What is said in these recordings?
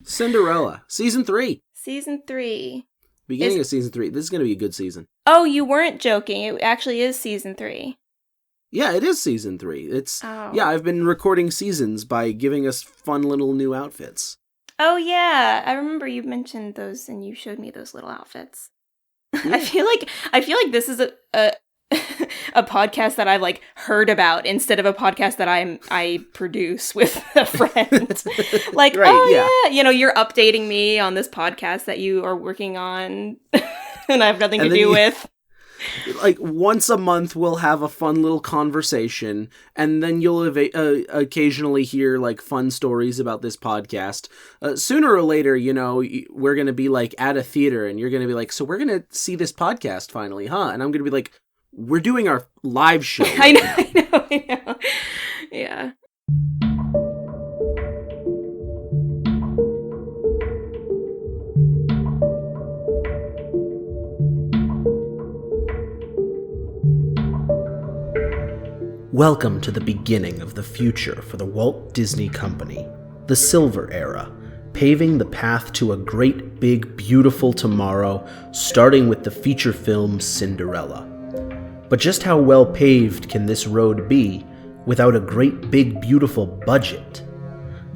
Cinderella, season 3. Season 3. Beginning of season 3. This is going to be a good season. Oh, you weren't joking. It actually is season 3. Yeah, it is season 3. It's Oh. Yeah, I've been recording seasons by giving us fun little new outfits. Oh, yeah. I remember you mentioned those and you showed me those little outfits. Yeah. I feel like this is a a podcast that I've like heard about instead of a podcast that I produce with a friend. Like, right, oh yeah, you're updating me on this podcast that you are working on and I have nothing to do with. Like once a month we'll have a fun little conversation, and then you'll occasionally hear like fun stories about this podcast. Sooner or later, we're going to be like at a theater and you're going to be like, so we're going to see this podcast finally, huh? And I'm going to be like, we're doing our live show. I know. Yeah. Welcome to the beginning of the future for the Walt Disney Company, the Silver Era, paving the path to a great, big, beautiful tomorrow, starting with the feature film Cinderella. But just how well paved can this road be without a great, big, beautiful budget?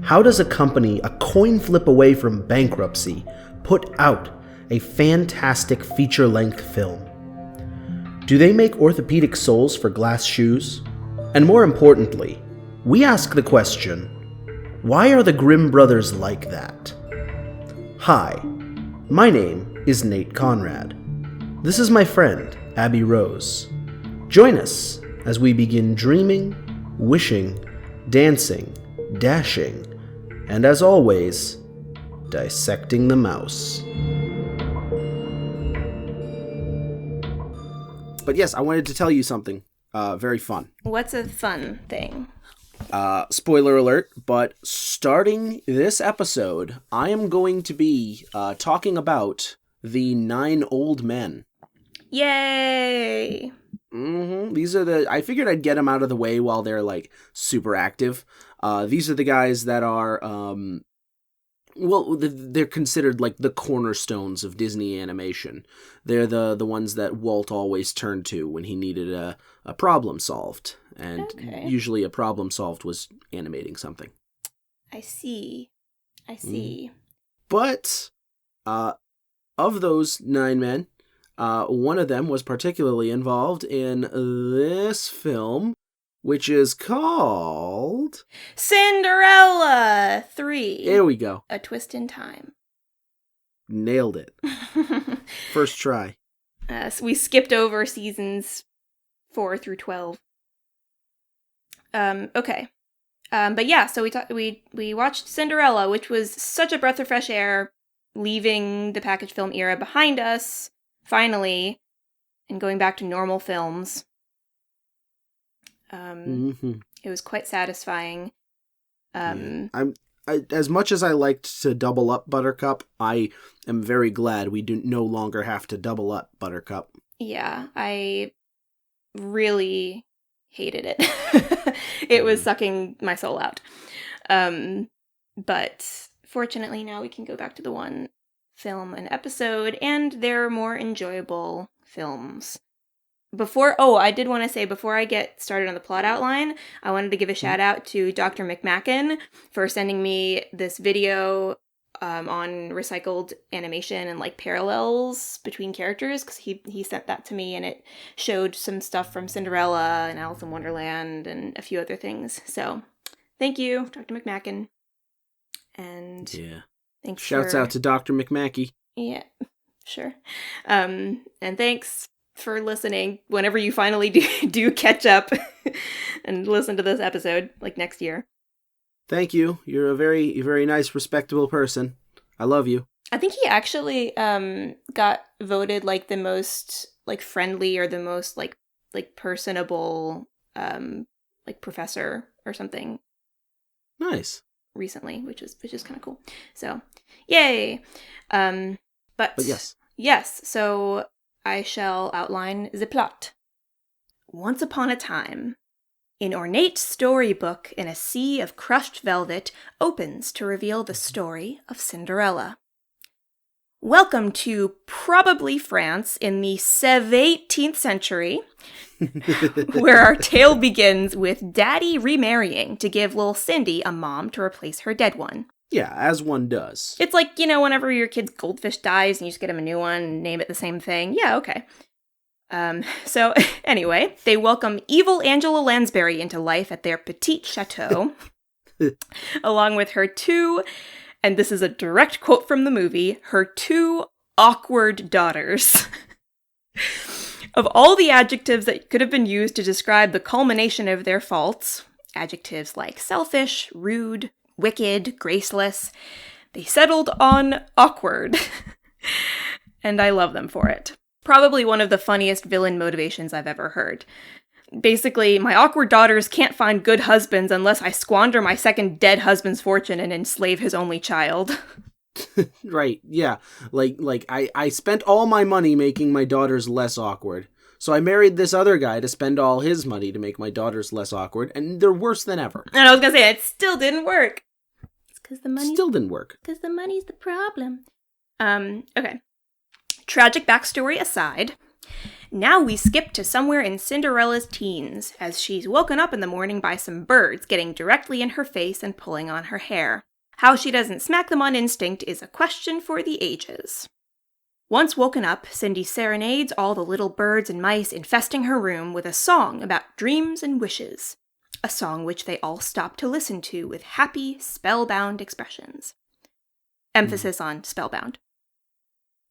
How does a company a coin flip away from bankruptcy put out a fantastic feature-length film? Do they make orthopedic soles for glass shoes? And more importantly, we ask the question, why are the Grimm brothers like that? Hi, my name is Nate Conrad. This is my friend, Abby Rose. Join us as we begin dreaming, wishing, dancing, dashing, and as always, dissecting the mouse. But yes, I wanted to tell you something very fun. What's a fun thing? Spoiler alert, but starting this episode, I am going to be talking about the 9 old men. Yay! These are I figured I'd get them out of the way while they're like super active. These are the guys that are, they're considered like the cornerstones of Disney animation. They're the ones that Walt always turned to when he needed a problem solved. And usually a problem solved was animating something. I see. But, of those 9 men, one of them was particularly involved in this film, which is called Cinderella 3. There we go. A Twist in Time. Nailed it. First try. So we skipped over seasons 4 through 12. Okay. But yeah, so we watched Cinderella, which was such a breath of fresh air, leaving the package film era behind us, finally, and going back to normal films. It was quite satisfying. As much as I liked to double up Buttercup, I am very glad we do no longer have to double up Buttercup. Yeah, I really hated it. It was sucking my soul out. But fortunately now we can go back to the one film an episode, and they're more enjoyable films. I did want to say, before I get started on the plot outline, I wanted to give a shout out to Dr. McMacken for sending me this video on recycled animation and like parallels between characters, because he sent that to me and it showed some stuff from Cinderella and Alice in Wonderland and a few other things. So thank you, Dr. McMacken. And thanks. Shouts out to Dr. McMackey. Yeah, sure. And thanks for listening whenever you finally do catch up and listen to this episode, like next year. Thank you. You're a very, very nice, respectable person. I love you. I think he actually got voted like the most like friendly or the most like personable like professor or something. Nice. Recently, which is kind of cool. So, yay. But yes. So I shall outline the plot. Once upon a time, An ornate storybook in a sea of crushed velvet opens to reveal the story of Cinderella. Welcome to probably France in the 18th century, where our tale begins with Daddy remarrying to give little Cindy a mom to replace her dead one. Yeah, as one does. It's like, whenever your kid's goldfish dies and you just get him a new one and name it the same thing. Yeah, okay. So anyway, they welcome evil Angela Lansbury into life at their petite chateau, along with her two, and this is a direct quote from the movie, her two awkward daughters. Of all the adjectives that could have been used to describe the culmination of their faults, adjectives like selfish, rude, wicked, graceless, they settled on awkward. And I love them for it. Probably one of the funniest villain motivations I've ever heard. Basically, my awkward daughters can't find good husbands unless I squander my second dead husband's fortune and enslave his only child. Right, yeah. Like I spent all my money making my daughters less awkward. So I married this other guy to spend all his money to make my daughters less awkward, and they're worse than ever. And I was gonna say, it still didn't work. It's because the money... Still didn't work. Because the money's the problem. Okay. Tragic backstory aside, now we skip to somewhere in Cinderella's teens, as she's woken up in the morning by some birds getting directly in her face and pulling on her hair. How she doesn't smack them on instinct is a question for the ages. Once woken up, Cindy serenades all the little birds and mice infesting her room with a song about dreams and wishes. A song which they all stop to listen to with happy, spellbound expressions. Emphasis on spellbound.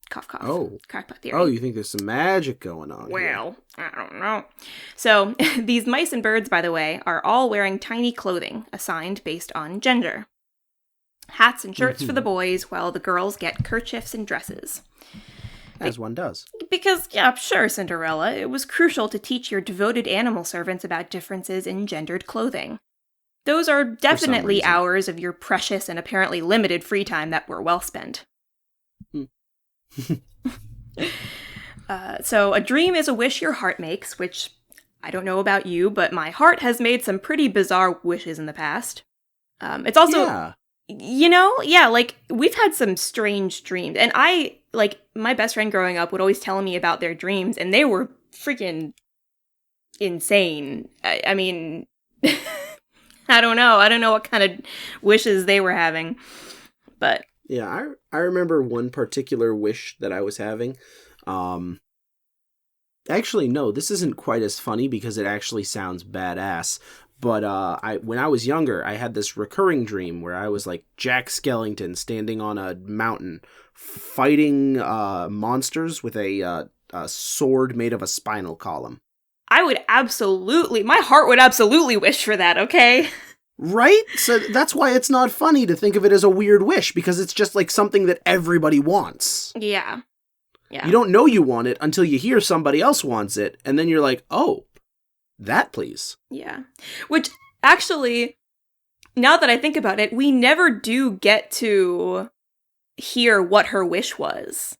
Cough, cough. Oh. Crackpot theory. Oh, you think there's some magic going on Well, I don't know. So, these mice and birds, by the way, are all wearing tiny clothing, assigned based on gender. Hats and shirts for the boys, while the girls get kerchiefs and dresses. As one does. Because, yeah, sure, Cinderella, it was crucial to teach your devoted animal servants about differences in gendered clothing. Those are definitely hours of your precious and apparently limited free time that were well spent. So a dream is a wish your heart makes, which I don't know about you, but my heart has made some pretty bizarre wishes in the past. It's also, like we've had some strange dreams, and my best friend growing up would always tell me about their dreams, and they were freaking insane. I mean, I don't know what kind of wishes they were having, but yeah, I remember one particular wish that I was having. Actually, no, this isn't quite as funny because it actually sounds badass. But when I was younger, I had this recurring dream where I was like Jack Skellington standing on a mountain fighting monsters with a sword made of a spinal column. My heart would absolutely wish for that, okay? Right? So that's why it's not funny to think of it as a weird wish, because it's just like something that everybody wants. Yeah. You don't know you want it until you hear somebody else wants it, and then you're like, oh, that please. Yeah. Which, actually, now that I think about it, we never do get to hear what her wish was.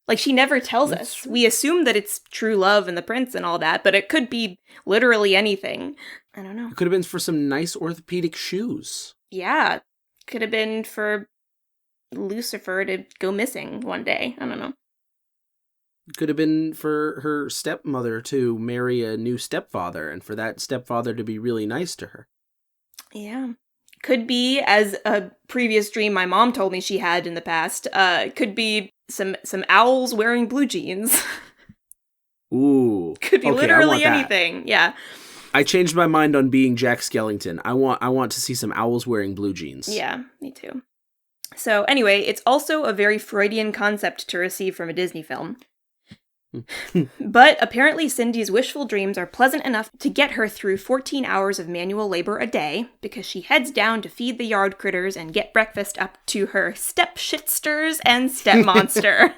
Like, she never tells us. We assume that it's true love and the prince and all that, but it could be literally anything. I don't know. It could have been for some nice orthopedic shoes. Yeah. Could have been for Lucifer to go missing one day. I don't know. Could have been for her stepmother to marry a new stepfather, and for that stepfather to be really nice to her. Yeah. Could be, as a previous dream my mom told me she had in the past, could be some owls wearing blue jeans. Ooh. Could be literally anything. Yeah. I changed my mind on being Jack Skellington. I want to see some owls wearing blue jeans. Yeah, me too. So anyway, it's also a very Freudian concept to receive from a Disney film. But apparently Cindy's wishful dreams are pleasant enough to get her through 14 hours of manual labor a day, because she heads down to feed the yard critters and get breakfast up to her step-shitsters and step-monster.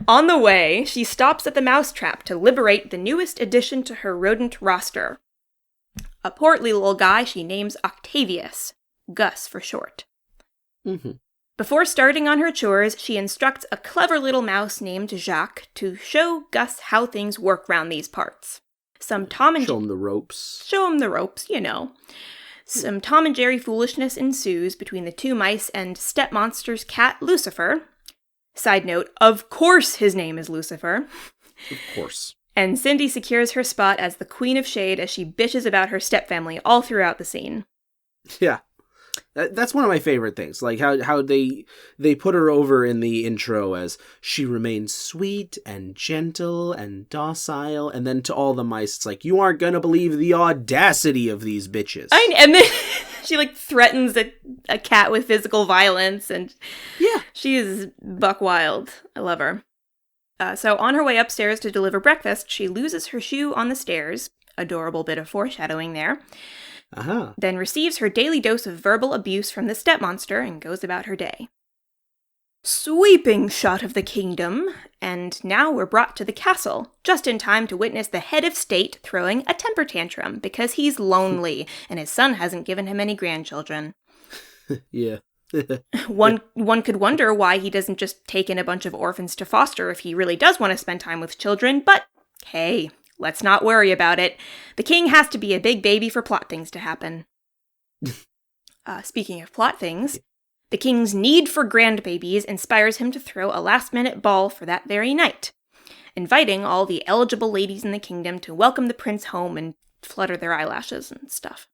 On the way, she stops at the mousetrap to liberate the newest addition to her rodent roster. A portly little guy she names Octavius. Gus for short. Mm-hmm. Before starting on her chores, she instructs a clever little mouse named Jacques to show Gus how things work round these parts. Show him the ropes. Show him the ropes, you know. Some Tom and Jerry foolishness ensues between the two mice and step-monster's cat, Lucifer. Side note, of course his name is Lucifer. Of course. And Cindy secures her spot as the Queen of Shade as she bitches about her stepfamily all throughout the scene. Yeah. That's one of my favorite things, like how they put her over in the intro as she remains sweet and gentle and docile, and then to all the mice, it's like, you aren't gonna believe the audacity of these bitches. And then she, like, threatens a cat with physical violence, and yeah, she is buck wild. I love her. So on her way upstairs to deliver breakfast, she loses her shoe on the stairs. Adorable bit of foreshadowing there. Then receives her daily dose of verbal abuse from the stepmonster and goes about her day. Sweeping shot of the kingdom, and now we're brought to the castle, just in time to witness the head of state throwing a temper tantrum because he's lonely and his son hasn't given him any grandchildren. Yeah. One could wonder why he doesn't just take in a bunch of orphans to foster if he really does want to spend time with children, but hey, let's not worry about it. The king has to be a big baby for plot things to happen. Speaking of plot things, the king's need for grandbabies inspires him to throw a last-minute ball for that very night, inviting all the eligible ladies in the kingdom to welcome the prince home and flutter their eyelashes and stuff.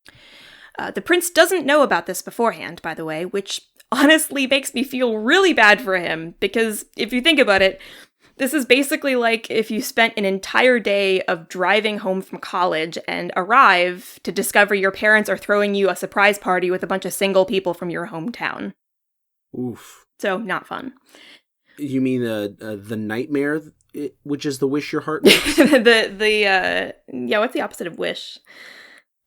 The prince doesn't know about this beforehand, by the way, which honestly makes me feel really bad for him, because if you think about it, this is basically like if you spent an entire day of driving home from college and arrive to discover your parents are throwing you a surprise party with a bunch of single people from your hometown. Oof. So, not fun. You mean the nightmare, which is the wish your heart makes? Yeah, what's the opposite of wish?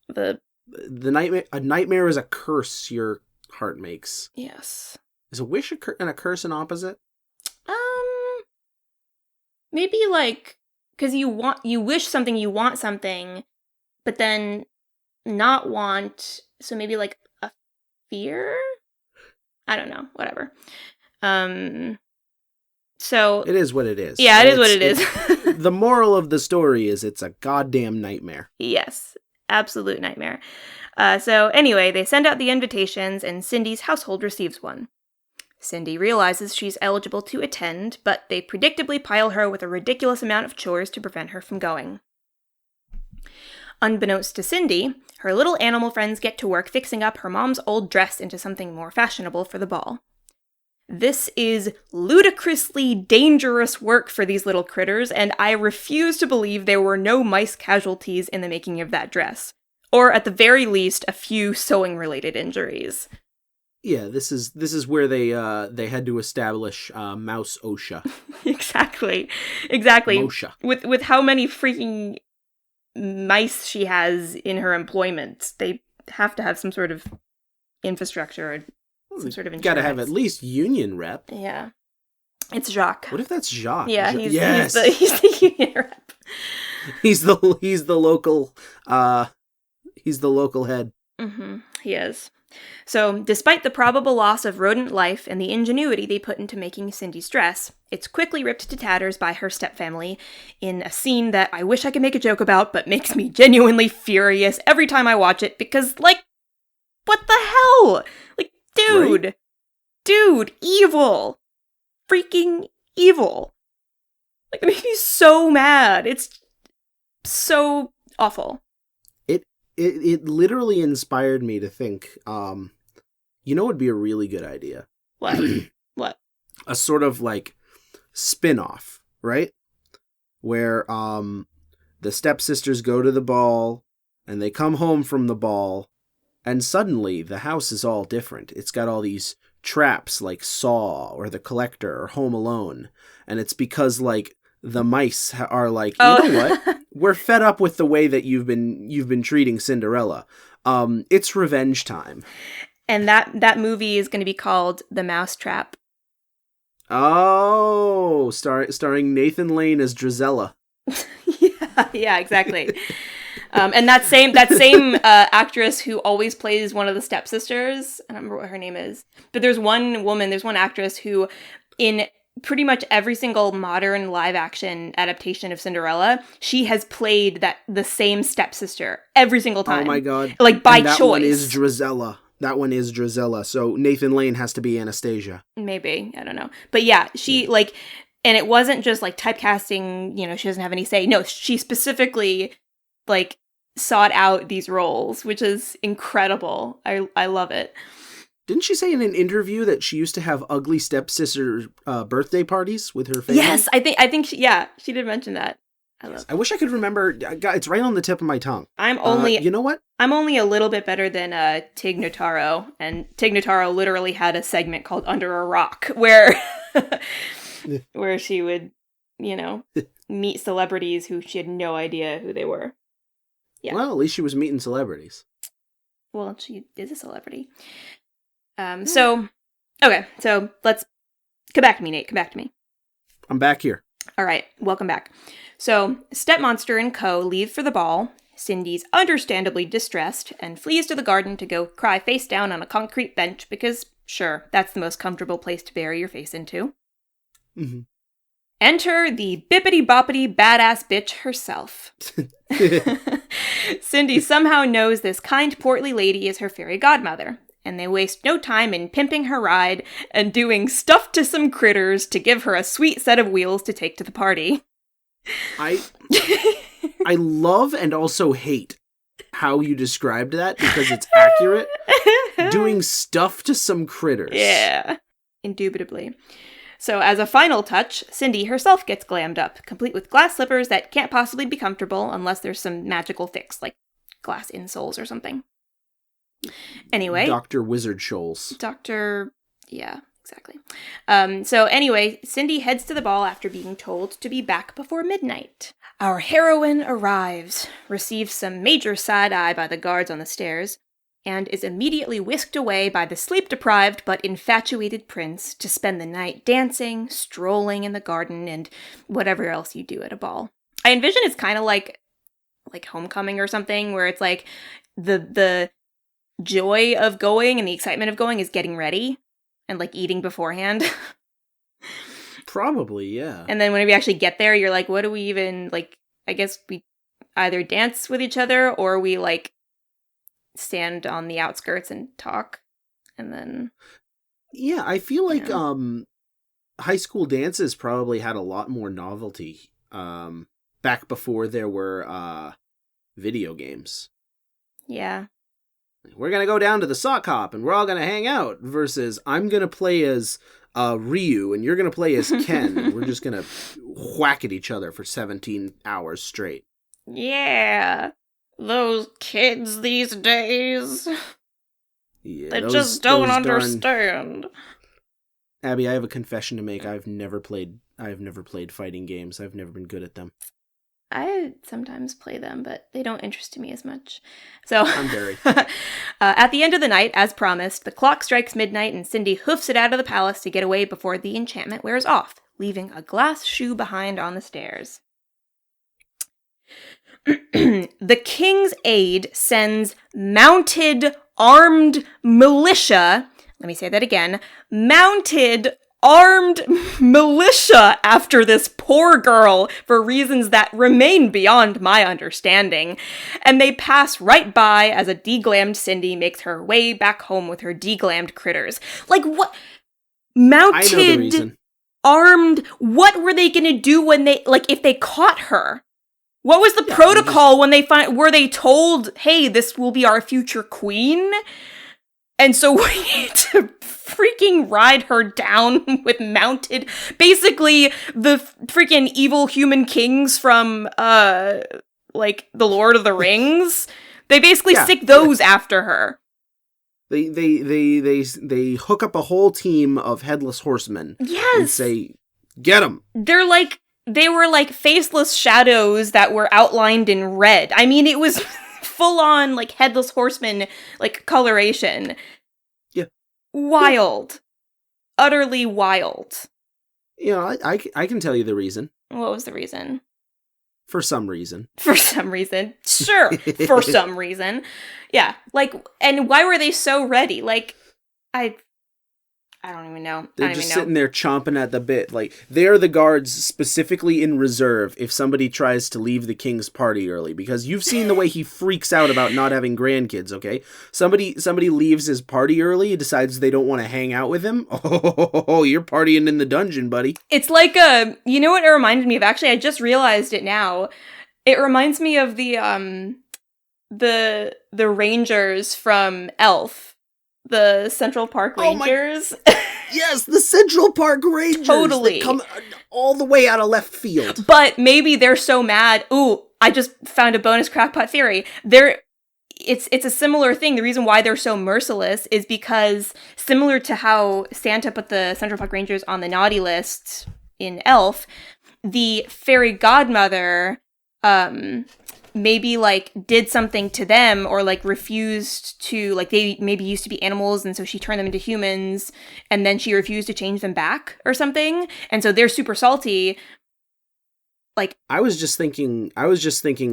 The nightmare. A nightmare is a curse your heart makes. Yes. Is a wish and a curse an opposite? Maybe like, because you wish something, you want something, but then not want, so maybe like a fear? I don't know, whatever. So it is what it is. Yeah, it is what it is. The moral of the story is it's a goddamn nightmare. Yes, absolute nightmare. So anyway, they send out the invitations and Cindy's household receives one. Cindy realizes she's eligible to attend, but they predictably pile her with a ridiculous amount of chores to prevent her from going. Unbeknownst to Cindy, her little animal friends get to work fixing up her mom's old dress into something more fashionable for the ball. This is ludicrously dangerous work for these little critters, and I refuse to believe there were no mice casualties in the making of that dress. Or at the very least, a few sewing-related injuries. Yeah, this is where they had to establish Mouse OSHA. Exactly. OSHA. With how many freaking mice she has in her employment, they have to have some sort of infrastructure or some sort of insurance. Gotta have at least union rep. Yeah. It's Jacques. What if that's Jacques? Yeah, he's the union rep. He's the local head. Mm-hmm. He is. So, despite the probable loss of rodent life and the ingenuity they put into making Cindy's dress, it's quickly ripped to tatters by her stepfamily in a scene that I wish I could make a joke about, but makes me genuinely furious every time I watch it, because, like, what the hell? Like, dude! Right? Dude, evil! Freaking evil! Like, it makes me so mad. It's so awful. It literally inspired me to think, you know what would be a really good idea? What? What? A sort of, like, spin-off, right? Where, the stepsisters go to the ball, and they come home from the ball, and suddenly the house is all different. It's got all these traps like Saw or The Collector or Home Alone, and it's because, like, the mice are like, you know what? We're fed up with the way that you've been treating Cinderella. It's revenge time. And that movie is going to be called The Mousetrap. Oh, starring Nathan Lane as Drizella. Yeah, exactly. And that same actress who always plays one of the stepsisters, I don't remember what her name is, but there's one actress who in pretty much every single modern live action adaptation of Cinderella, she has played the same stepsister every single time. Oh my god. Like by and that choice. That one is Drizella. So Nathan Lane has to be Anastasia. Maybe. I don't know. But yeah, she like, and it wasn't just like typecasting, she doesn't have any say. No, she specifically like sought out these roles, which is incredible. I love it. Didn't she say in an interview that she used to have ugly stepsister birthday parties with her family? Yes, I think she did mention that. I wish I could remember. It's right on the tip of my tongue. You know what? I'm only a little bit better than Tig Notaro, and Tig Notaro literally had a segment called Under a Rock where where she would, meet celebrities who she had no idea who they were. Yeah. Well, at least she was meeting celebrities. Well, she is a celebrity. So let's come back to me, Nate. Come back to me. I'm back here. All right, welcome back. So, Stepmonster and co. leave for the ball. Cindy's understandably distressed and flees to the garden to go cry face down on a concrete bench because, sure, that's the most comfortable place to bury your face into. Mm-hmm. Enter the bippity-boppity badass bitch herself. Cindy somehow knows this kind, portly lady is her fairy godmother, and they waste no time in pimping her ride and doing stuff to some critters to give her a sweet set of wheels to take to the party. I love and also hate how you described that because it's accurate. Doing stuff to some critters. Yeah, indubitably. So as a final touch, Cindy herself gets glammed up, complete with glass slippers that can't possibly be comfortable unless there's some magical fix, like glass insoles or something. Anyway. Dr. Wizard Shoals. Yeah, exactly. So anyway, Cindy heads to the ball after being told to be back before midnight. Our heroine arrives, receives some major side-eye by the guards on the stairs, and is immediately whisked away by the sleep-deprived but infatuated prince to spend the night dancing, strolling in the garden, and whatever else you do at a ball. I envision it's kind of like Homecoming or something, where it's like the joy of going and the excitement of going is getting ready and like eating beforehand. Probably, yeah. And then when we actually get there, you're like, what do we even, like, I guess we either dance with each other or we like stand on the outskirts and talk, and then yeah, I feel like high school dances probably had a lot more novelty back before there were video games. Yeah, we're gonna go down to the sock hop and we're all gonna hang out versus I'm gonna play as Ryu and you're gonna play as Ken and we're just gonna whack at each other for 17 hours straight. Yeah. Those kids these days. Yeah, they just don't understand. Abby, I have a confession to make. I've never played fighting games. I've never been good at them. I sometimes play them, but they don't interest me as much. So I'm very. At the end of the night, as promised, the clock strikes midnight and Cindy hoofs it out of the palace to get away before the enchantment wears off, leaving a glass shoe behind on the stairs. The king's aide sends mounted armed militia. Let me say that again. Mounted armed militia after this poor girl for reasons that remain beyond my understanding. And they pass right by as a deglammed Cindy makes her way back home with her deglammed critters. Like, what? Mounted, I know the reason. Armed, what were they gonna do when they, like, if they caught her? What was the protocol when they were they told, hey, this will be our future queen? And so we need to freaking ride her down with mounted, basically the freaking evil human kings from, like, The Lord of the Rings. They basically stick those after her. They hook up a whole team of headless horsemen. Yes. And say, get them. They were like faceless shadows that were outlined in red. I mean, it was full on like headless horseman, like coloration. Yeah. Wild. Yeah. Utterly wild. You know, I can tell you the reason. What was the reason? For some reason. For some reason. Sure. For some reason. Yeah. Like, and why were they so ready? Like, I don't even know. They're just sitting there chomping at the bit. Like, they're the guards specifically in reserve if somebody tries to leave the king's party early. Because you've seen the way he freaks out about not having grandkids, okay? Somebody leaves his party early, decides they don't want to hang out with him. Oh, you're partying in the dungeon, buddy. It's like you know what it reminded me of? Actually, I just realized it now. It reminds me of the Rangers from Elf. The Central Park Rangers. Yes, the Central Park Rangers. Totally. That come all the way out of left field. But maybe they're so mad. Ooh, I just found a bonus crackpot theory. It's a similar thing. The reason why they're so merciless is because, similar to how Santa put the Central Park Rangers on the naughty list in Elf, the fairy godmother maybe like did something to them, or like refused to, like they maybe used to be animals and so she turned them into humans and then she refused to change them back or something, and so they're super salty. Like, I was just thinking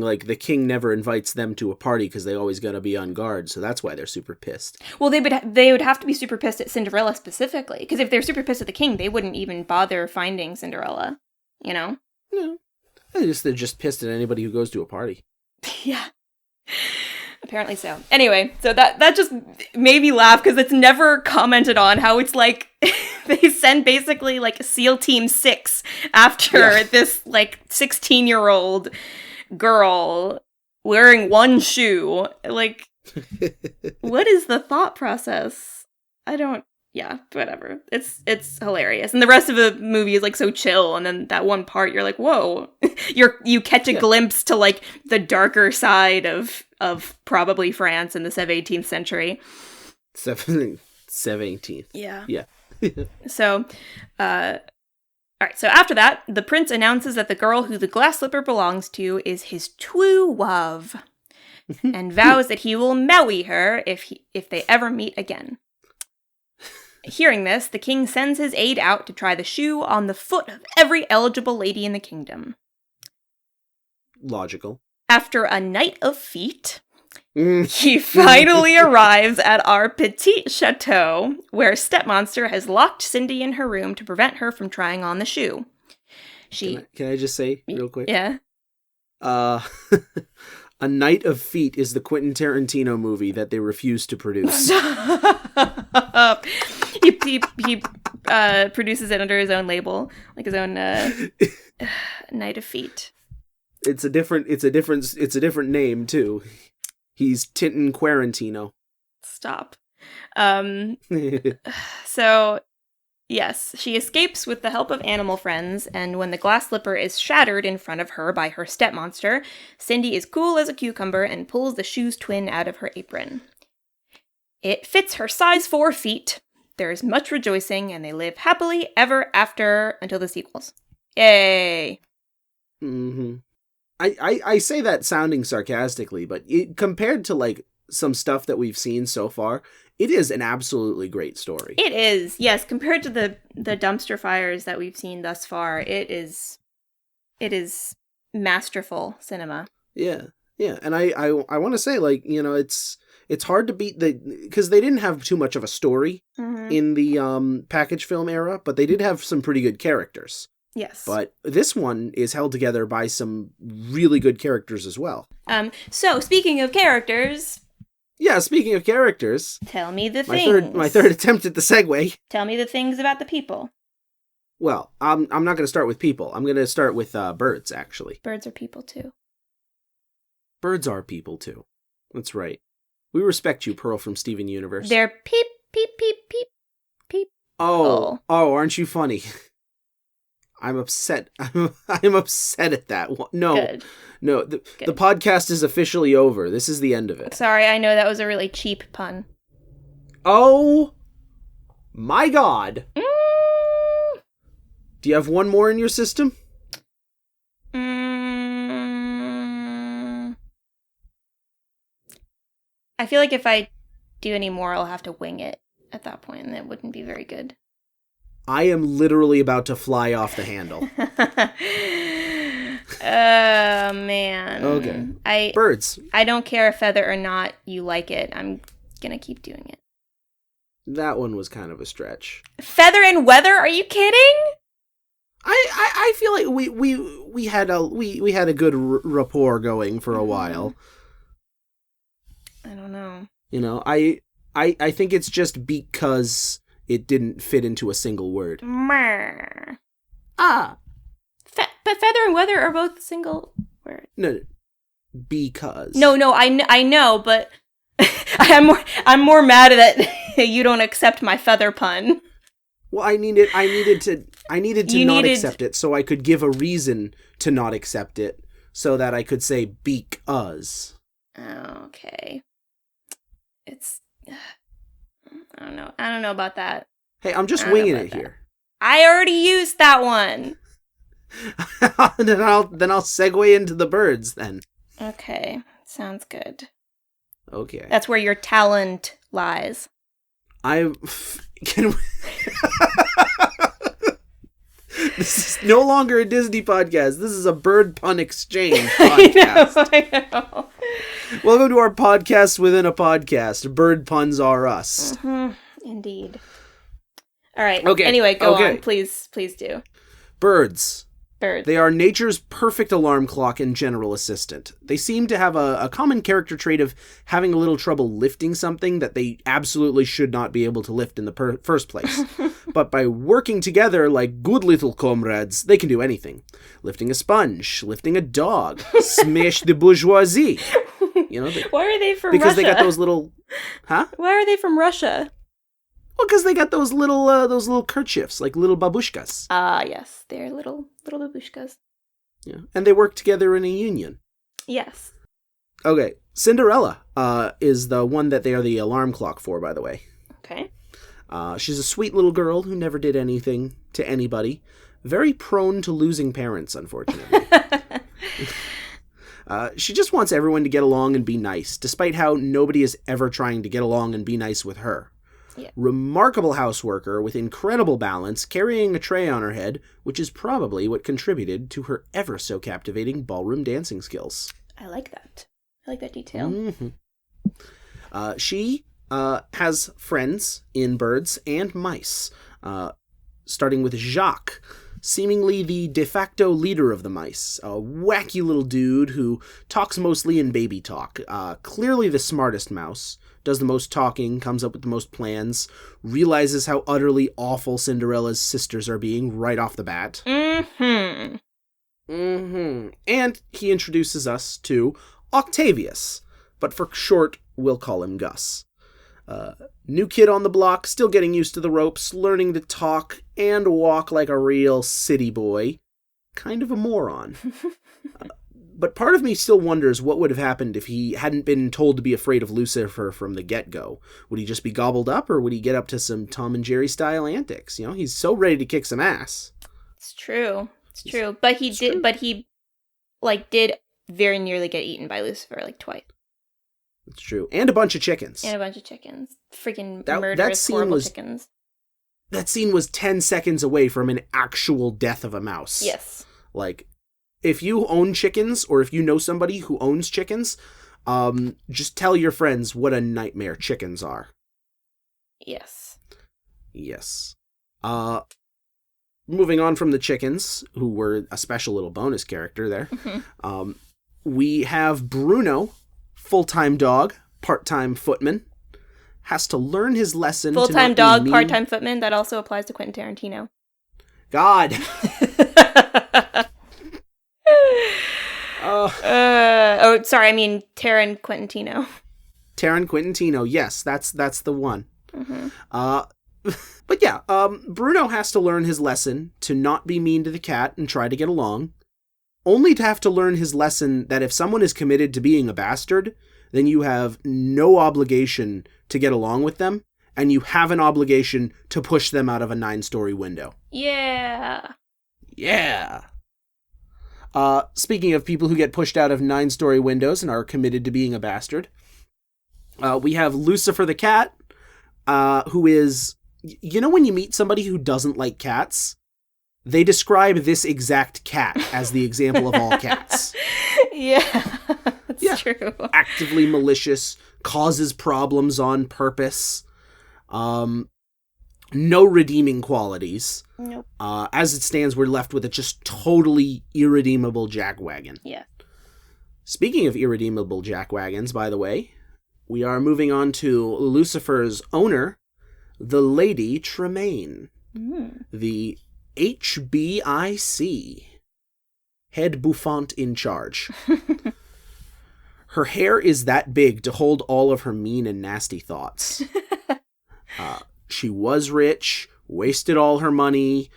like the king never invites them to a party because they always gotta be on guard, so that's why they're super pissed. Well, they would have to be super pissed at Cinderella specifically, because if they're super pissed at the king, they wouldn't even bother finding Cinderella, you know? No. They're just pissed at anybody who goes to a party. Yeah. Apparently so. Anyway, so that just made me laugh because it's never commented on how it's like they send basically like SEAL Team 6 after this like 16-year-old girl wearing one shoe. Like, what is the thought process? Yeah, whatever. It's hilarious. And the rest of the movie is like so chill, and then that one part you're like, whoa. you catch a glimpse to like the darker side of probably France in the 17th century. 17th. Yeah. Yeah. So, all right, so after that, the prince announces that the girl who the glass slipper belongs to is his true love, and vows that he will marry her if they ever meet again. Hearing this, the king sends his aide out to try the shoe on the foot of every eligible lady in the kingdom. Logical. After a night of feet, he finally arrives at our petit chateau, where Stepmonster has locked Cindy in her room to prevent her from trying on the shoe. Can I just say real quick? Yeah. A Night of Feet is the Quentin Tarantino movie that they refused to produce. He produces it under his own label, like his own Night of Feet. It's a different name too. He's Tintin Quarantino. Stop. So, yes, she escapes with the help of animal friends, and when the glass slipper is shattered in front of her by her stepmonster, Cindy is cool as a cucumber and pulls the shoe's twin out of her apron. It fits her size 4 feet. There is much rejoicing, and they live happily ever after until the sequels. Yay! Mm-hmm. I say that sounding sarcastically, but compared to like some stuff that we've seen so far, it is an absolutely great story. It is, yes. Compared to the dumpster fires that we've seen thus far, it is masterful cinema. Yeah, and I want to say, like, you know, it's hard to beat because they didn't have too much of a story in the package film era, but they did have some pretty good characters. Yes. But this one is held together by some really good characters as well. So speaking of characters. Yeah, speaking of characters. Tell me the things. My third attempt at the segue. Tell me the things about the people. Well, I'm not going to start with people. I'm going to start with birds, actually. Birds are people, too. Birds are people, too. That's right. We respect you, Pearl from Steven Universe. They're peep, peep, peep, peep, peep. Oh, aren't you funny? I'm upset. I'm upset at that one. No. Good. No, the podcast is officially over. This is the end of it. Sorry, I know that was a really cheap pun. Oh my God. Do you have one more in your system? I feel like if I do any more, I'll have to wing it at that point, and it wouldn't be very good. I am literally about to fly off the handle. Man. Okay. Birds. I don't care if feather or not you like it. I'm gonna keep doing it. That one was kind of a stretch. Feather and weather? Are you kidding? I feel like we had a good rapport going for a while. I don't know. You know, I think it's just because it didn't fit into a single word. Ah. But feather and weather are both single words. No, because. No, I know, but I'm more mad that you don't accept my feather pun. Well, I needed to not accept it so I could give a reason to not accept it so that I could say because. Okay. It's I don't know about that. Hey, I'm just winging it here. I already used that one. then I'll segue into the birds then. Okay, sounds good. Okay. That's where your talent lies. This is no longer a Disney podcast. This is a bird pun exchange podcast. I know. Welcome to our podcast within a podcast. Bird puns are us. Mm-hmm. Indeed. All right. Okay. Anyway, go on. Please do. Birds. Birds. They are nature's perfect alarm clock and general assistant. They seem to have a common character trait of having a little trouble lifting something that they absolutely should not be able to lift in the first place. But by working together like good little comrades, they can do anything. Lifting a sponge, lifting a dog, smash the bourgeoisie. You know, why are they from Russia? Because they got those little... Huh? Why are they from Russia? Well, because they got those little kerchiefs, like little babushkas. Ah, yes. They're little babushkas. Yeah, and they work together in a union. Yes. Okay, Cinderella is the one that they are the alarm clock for, by the way. Okay. She's a sweet little girl who never did anything to anybody. Very prone to losing parents, unfortunately. She just wants everyone to get along and be nice, despite how nobody is ever trying to get along and be nice with her. Yeah. Remarkable houseworker with incredible balance, carrying a tray on her head, which is probably what contributed to her ever so captivating ballroom dancing skills. I like that. I like that detail. Mm-hmm. She has friends in birds and mice, starting with Jacques, seemingly the de facto leader of the mice, a wacky little dude who talks mostly in baby talk, clearly the smartest mouse, does the most talking, comes up with the most plans, realizes how utterly awful Cinderella's sisters are being right off the bat. Mm-hmm. Mm-hmm. And he introduces us to Octavius, but for short, we'll call him Gus. New kid on the block, still getting used to the ropes, learning to talk and walk like a real city boy. Kind of a moron. But part of me still wonders what would have happened if he hadn't been told to be afraid of Lucifer from the get-go. Would he just be gobbled up, or would he get up to some Tom and Jerry style antics? You know, he's so ready to kick some ass. It's true. But he did very nearly get eaten by Lucifer, like twice. It's true. And a bunch of chickens. Freaking murderous, horrible chickens. That scene was 10 seconds away from an actual death of a mouse. Yes. Like, if you own chickens, or if you know somebody who owns chickens, just tell your friends what a nightmare chickens are. Yes. Yes. Moving on from the chickens, who were a special little bonus character there, we have Bruno, full-time dog, part-time footman, has to learn his lesson. Full-time dog, part-time footman, that also applies to Quentin Tarantino. God. Sorry, I mean Taran Quintino. Taran Quintino, yes, that's the one. Mm-hmm. But yeah, Bruno has to learn his lesson to not be mean to the cat and try to get along, only to have to learn his lesson that if someone is committed to being a bastard, then you have no obligation to get along with them, and you have an obligation to push them out of a 9-story window. Yeah. Yeah. Speaking of people who get pushed out of 9-story windows and are committed to being a bastard, we have Lucifer the cat, who is, you know when you meet somebody who doesn't like cats, They describe this exact cat as the example of all cats. Yeah, that's true. Actively malicious, causes problems on purpose. No redeeming qualities. Nope. As it stands, we're left with a just totally irredeemable jackwagon. Yeah. Speaking of irredeemable jackwagons, by the way, we are moving on to Lucifer's owner, the Lady Tremaine. The HBIC. Head bouffant in charge. Her hair is that big to hold all of her mean and nasty thoughts. She was rich, wasted all her money,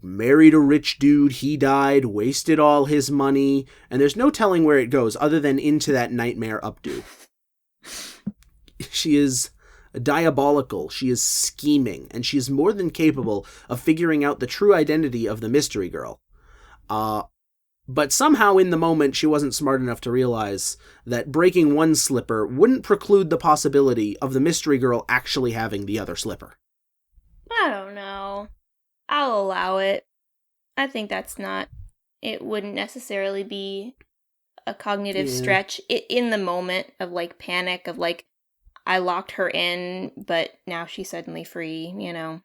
married a rich dude, he died, wasted all his money, and there's no telling where it goes other than into that nightmare updo. She is diabolical, she is scheming, and she is more than capable of figuring out the true identity of the mystery girl. But somehow in the moment she wasn't smart enough to realize that breaking one slipper wouldn't preclude the possibility of the mystery girl actually having the other slipper. I don't know. I'll allow it. I think it wouldn't necessarily be a cognitive stretch in the moment of, like, panic of, like, I locked her in, but now she's suddenly free, you know?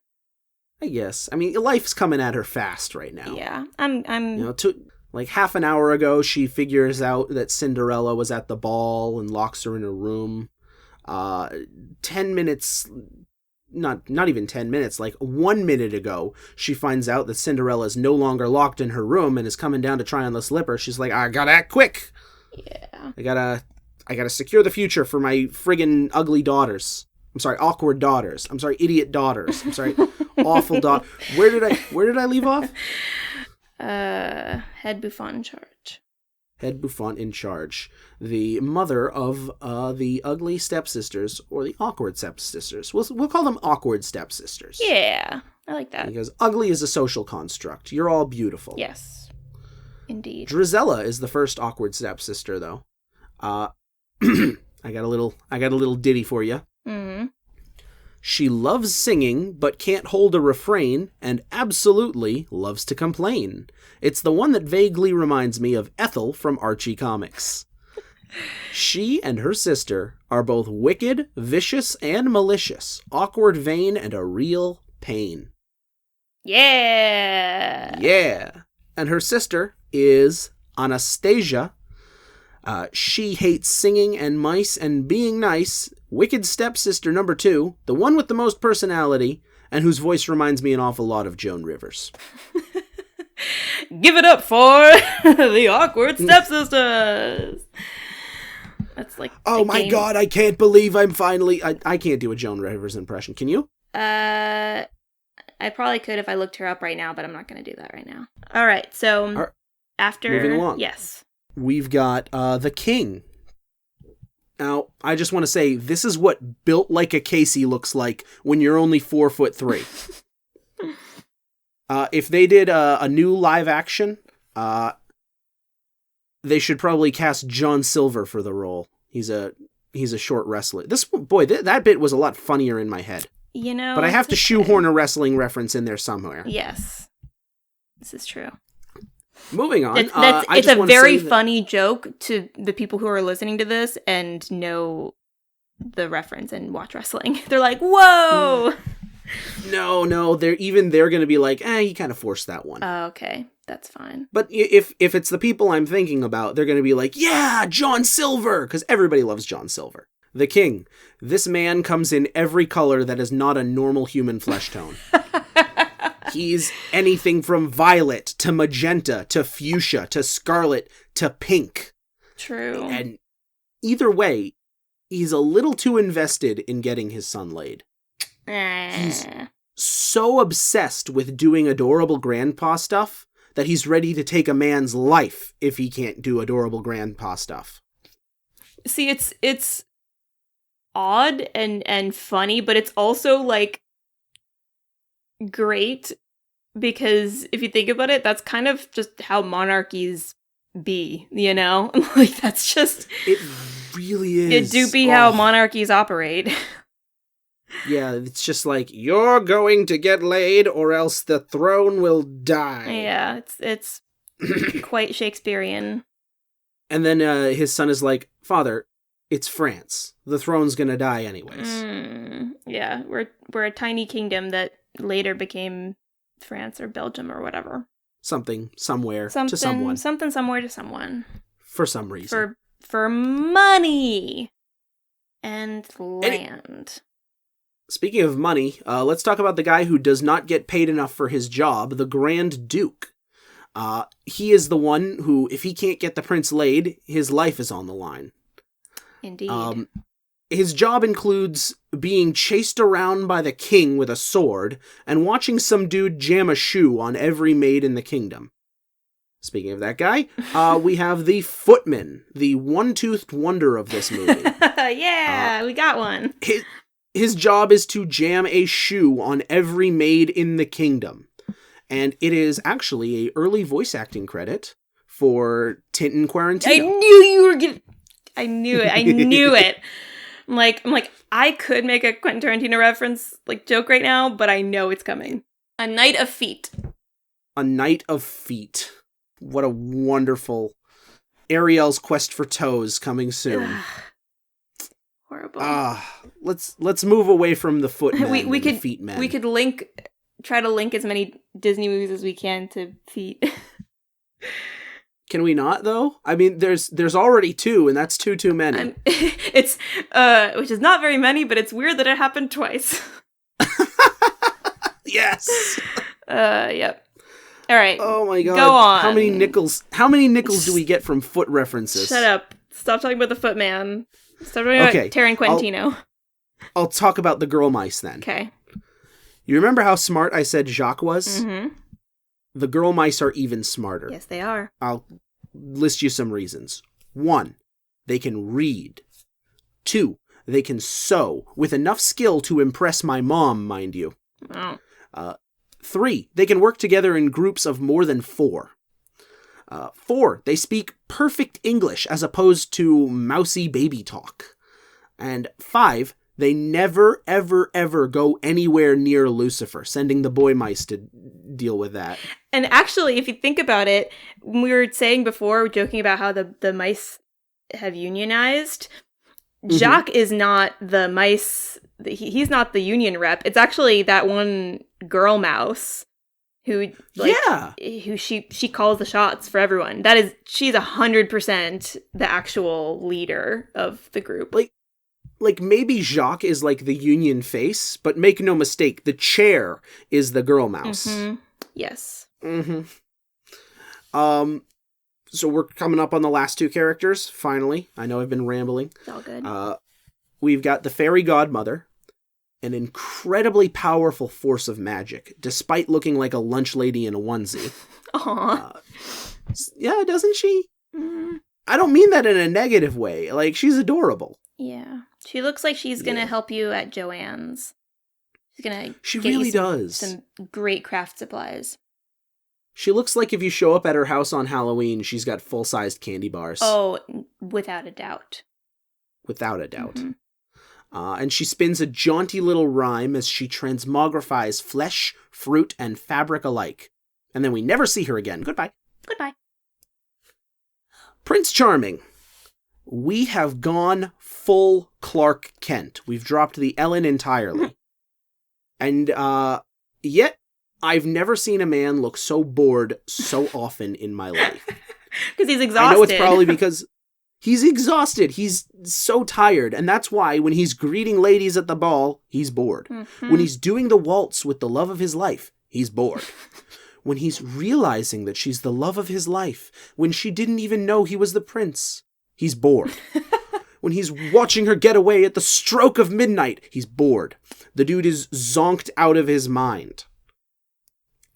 I guess. I mean, life's coming at her fast right now. Yeah, I'm... Like half an hour ago, she figures out that Cinderella was at the ball and locks her in her room. 10 minutes... Not even 10 minutes, like 1 minute ago, she finds out that Cinderella is no longer locked in her room and is coming down to try on the slipper. She's like, I gotta act quick. Yeah. I gotta secure the future for my friggin' ugly daughters. I'm sorry, awkward daughters. I'm sorry, idiot daughters. I'm sorry, awful daughters. Where did I leave off? Head bouffant in charge. Head bouffant in charge. The mother of the ugly stepsisters, or the awkward stepsisters. We'll call them awkward stepsisters. Yeah, I like that. Because ugly is a social construct. You're all beautiful. Yes, indeed. Drizella is the first awkward stepsister, though. I got a little ditty for you. Mm-hmm. She loves singing, but can't hold a refrain, and absolutely loves to complain. It's the one that vaguely reminds me of Ethel from Archie Comics. She and her sister are both wicked, vicious, and malicious, awkward, vain, and a real pain. Yeah! Yeah! And her sister is Anastasia. She hates singing and mice and being nice. Wicked stepsister number 2, the one with the most personality, and whose voice reminds me an awful lot of Joan Rivers. Give it up for the awkward stepsisters! That's like... Oh my god, I can't believe I'm finally... I can't do a Joan Rivers impression. Can you? I probably could if I looked her up right now, but I'm not going to do that right now. Alright, so... After... Moving along. Yes. We've got the king. Now, I just want to say, this is what built like a Casey looks like when you're only 4'3". If they did a new live action, they should probably cast John Silver for the role. He's a short wrestler. That bit was a lot funnier in my head. You know, but I have to shoehorn a wrestling reference in there somewhere. Yes, this is true. Moving on. It's a very funny joke to the people who are listening to this and know the reference and watch wrestling. They're like, whoa! No, they're going to be like, he kind of forced that one. Okay, that's fine. But if it's the people I'm thinking about, they're going to be like, yeah, John Silver! Because everybody loves John Silver. The king. This man comes in every color that is not a normal human flesh tone. He's anything from violet to magenta to fuchsia to scarlet to pink. True. And either way, he's a little too invested in getting his son laid. He's so obsessed with doing adorable grandpa stuff that he's ready to take a man's life if he can't do adorable grandpa stuff. See, it's odd and funny, but it's also like great because if you think about it, that's kind of just how monarchies be, you know? Like that's just it really is. It do be how monarchies operate. Yeah, it's just like, you're going to get laid or else the throne will die. Yeah, it's quite Shakespearean. And then his son is like, Father, it's France. The throne's gonna die anyways. Yeah, we're a tiny kingdom that later became France or Belgium or whatever. Something, somewhere, to someone. Something, somewhere to someone. For some reason. For money and land. Speaking of money, let's talk about the guy who does not get paid enough for his job, the Grand Duke. He is the one who, if he can't get the prince laid, his life is on the line. Indeed. His job includes being chased around by the king with a sword and watching some dude jam a shoe on every maid in the kingdom. Speaking of that guy, we have the footman, the one-toothed wonder of this movie. Yeah, we got one. His job is to jam a shoe on every maid in the kingdom. And it is actually an early voice acting credit for Tintin Quarantino. I knew you were gonna... I knew it. I knew it. I'm like, I could make a Quentin Tarantino reference, joke right now, but I know it's coming. A Night of Feet. A Night of Feet. What a wonderful Ariel's Quest for Toes coming soon. Horrible. Let's move away from the footmen we could, the feet men. We could try to link as many Disney movies as we can to feet. Can we not, though? I mean, there's already 2, and that's too many. It's, which is not very many, but it's weird that it happened twice. Yes! Yep. All right. Oh my god. Go on. How many nickels do we get from foot references? Shut up. Stop talking about the footman. Stop talking about Taryn Quintino. I'll talk about the girl mice then. Okay. You remember how smart I said Jacques was? Mm-hmm. The girl mice are even smarter. Yes, they are. I'll list you some reasons. 1, they can read. 2, they can sew, with enough skill to impress my mom, mind you. Oh. 3, they can work together in groups of more than 4. 4, they speak perfect English as opposed to mousy baby talk. And 5, they never, ever, ever go anywhere near Lucifer, sending the boy mice to deal with that. And actually, if you think about it, we were saying before, joking about how the mice have unionized. Mm-hmm. Jacques is not the mice. He's not the union rep. It's actually that one girl mouse who, who she calls the shots for everyone. She's 100% the actual leader of the group. Like maybe Jacques is like the union face, but make no mistake, the chair is the girl mouse. Mm-hmm. Yes. Mm-hmm. So we're coming up on the last 2 characters, finally. I know I've been rambling. It's all good. We've got the fairy godmother, an incredibly powerful force of magic, despite looking like a lunch lady in a onesie. Aww. Yeah, doesn't she? Mm. I don't mean that in a negative way. She's adorable. Yeah. She looks like she's going to help you at Joann's. She's going to She really does. Some great craft supplies. She looks like if you show up at her house on Halloween, she's got full-sized candy bars. Oh, without a doubt. Without a doubt. Mm-hmm. And she spins a jaunty little rhyme as she transmogrifies flesh, fruit, and fabric alike. And then we never see her again. Goodbye. Goodbye. Prince Charming. We have gone full Clark Kent. We've dropped the Ellen entirely. And yet, I've never seen a man look so bored so often in my life. Because he's exhausted. I know it's probably because he's exhausted. He's so tired. And that's why when he's greeting ladies at the ball, he's bored. Mm-hmm. When he's doing the waltz with the love of his life, he's bored. When he's realizing that she's the love of his life, when she didn't even know he was the prince, he's bored. When he's watching her get away at the stroke of midnight, he's bored. The dude is zonked out of his mind.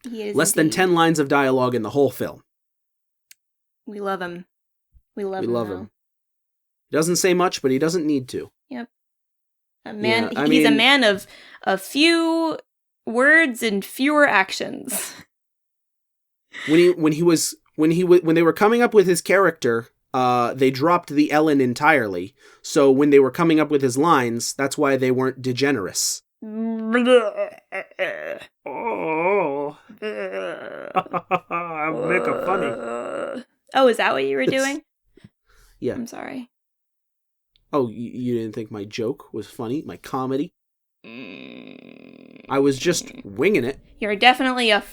He is Less than indeed. 10 lines of dialogue in the whole film. We love him. We love him. He doesn't say much, but he doesn't need to. Yep. A man. Yeah, he's a man of a few words and fewer actions. When they were coming up with his character, they dropped the Ellen entirely. So when they were coming up with his lines, that's why they weren't degenerates. Oh. I'll make a funny. Oh, is that what you were doing? Yeah. I'm sorry. Oh, you didn't think my joke was funny? My comedy? I was just winging it. You're definitely a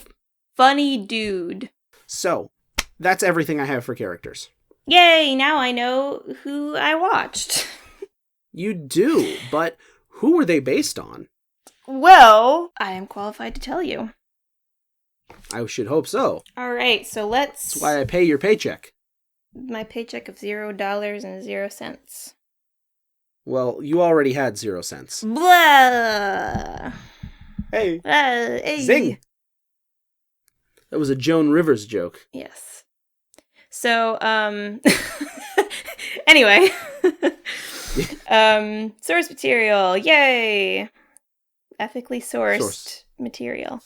funny dude. So, that's everything I have for characters. Yay, now I know who I watched. You do, but who were they based on? Well, I am qualified to tell you. I should hope so. All right, so let's... That's why I pay your paycheck. My paycheck of $0.00. Well, you already had 0 cents. Blah! Hey. Hey. Zing! That was a Joan Rivers joke. Yes. So, anyway. Source material. Yay! Ethically sourced material.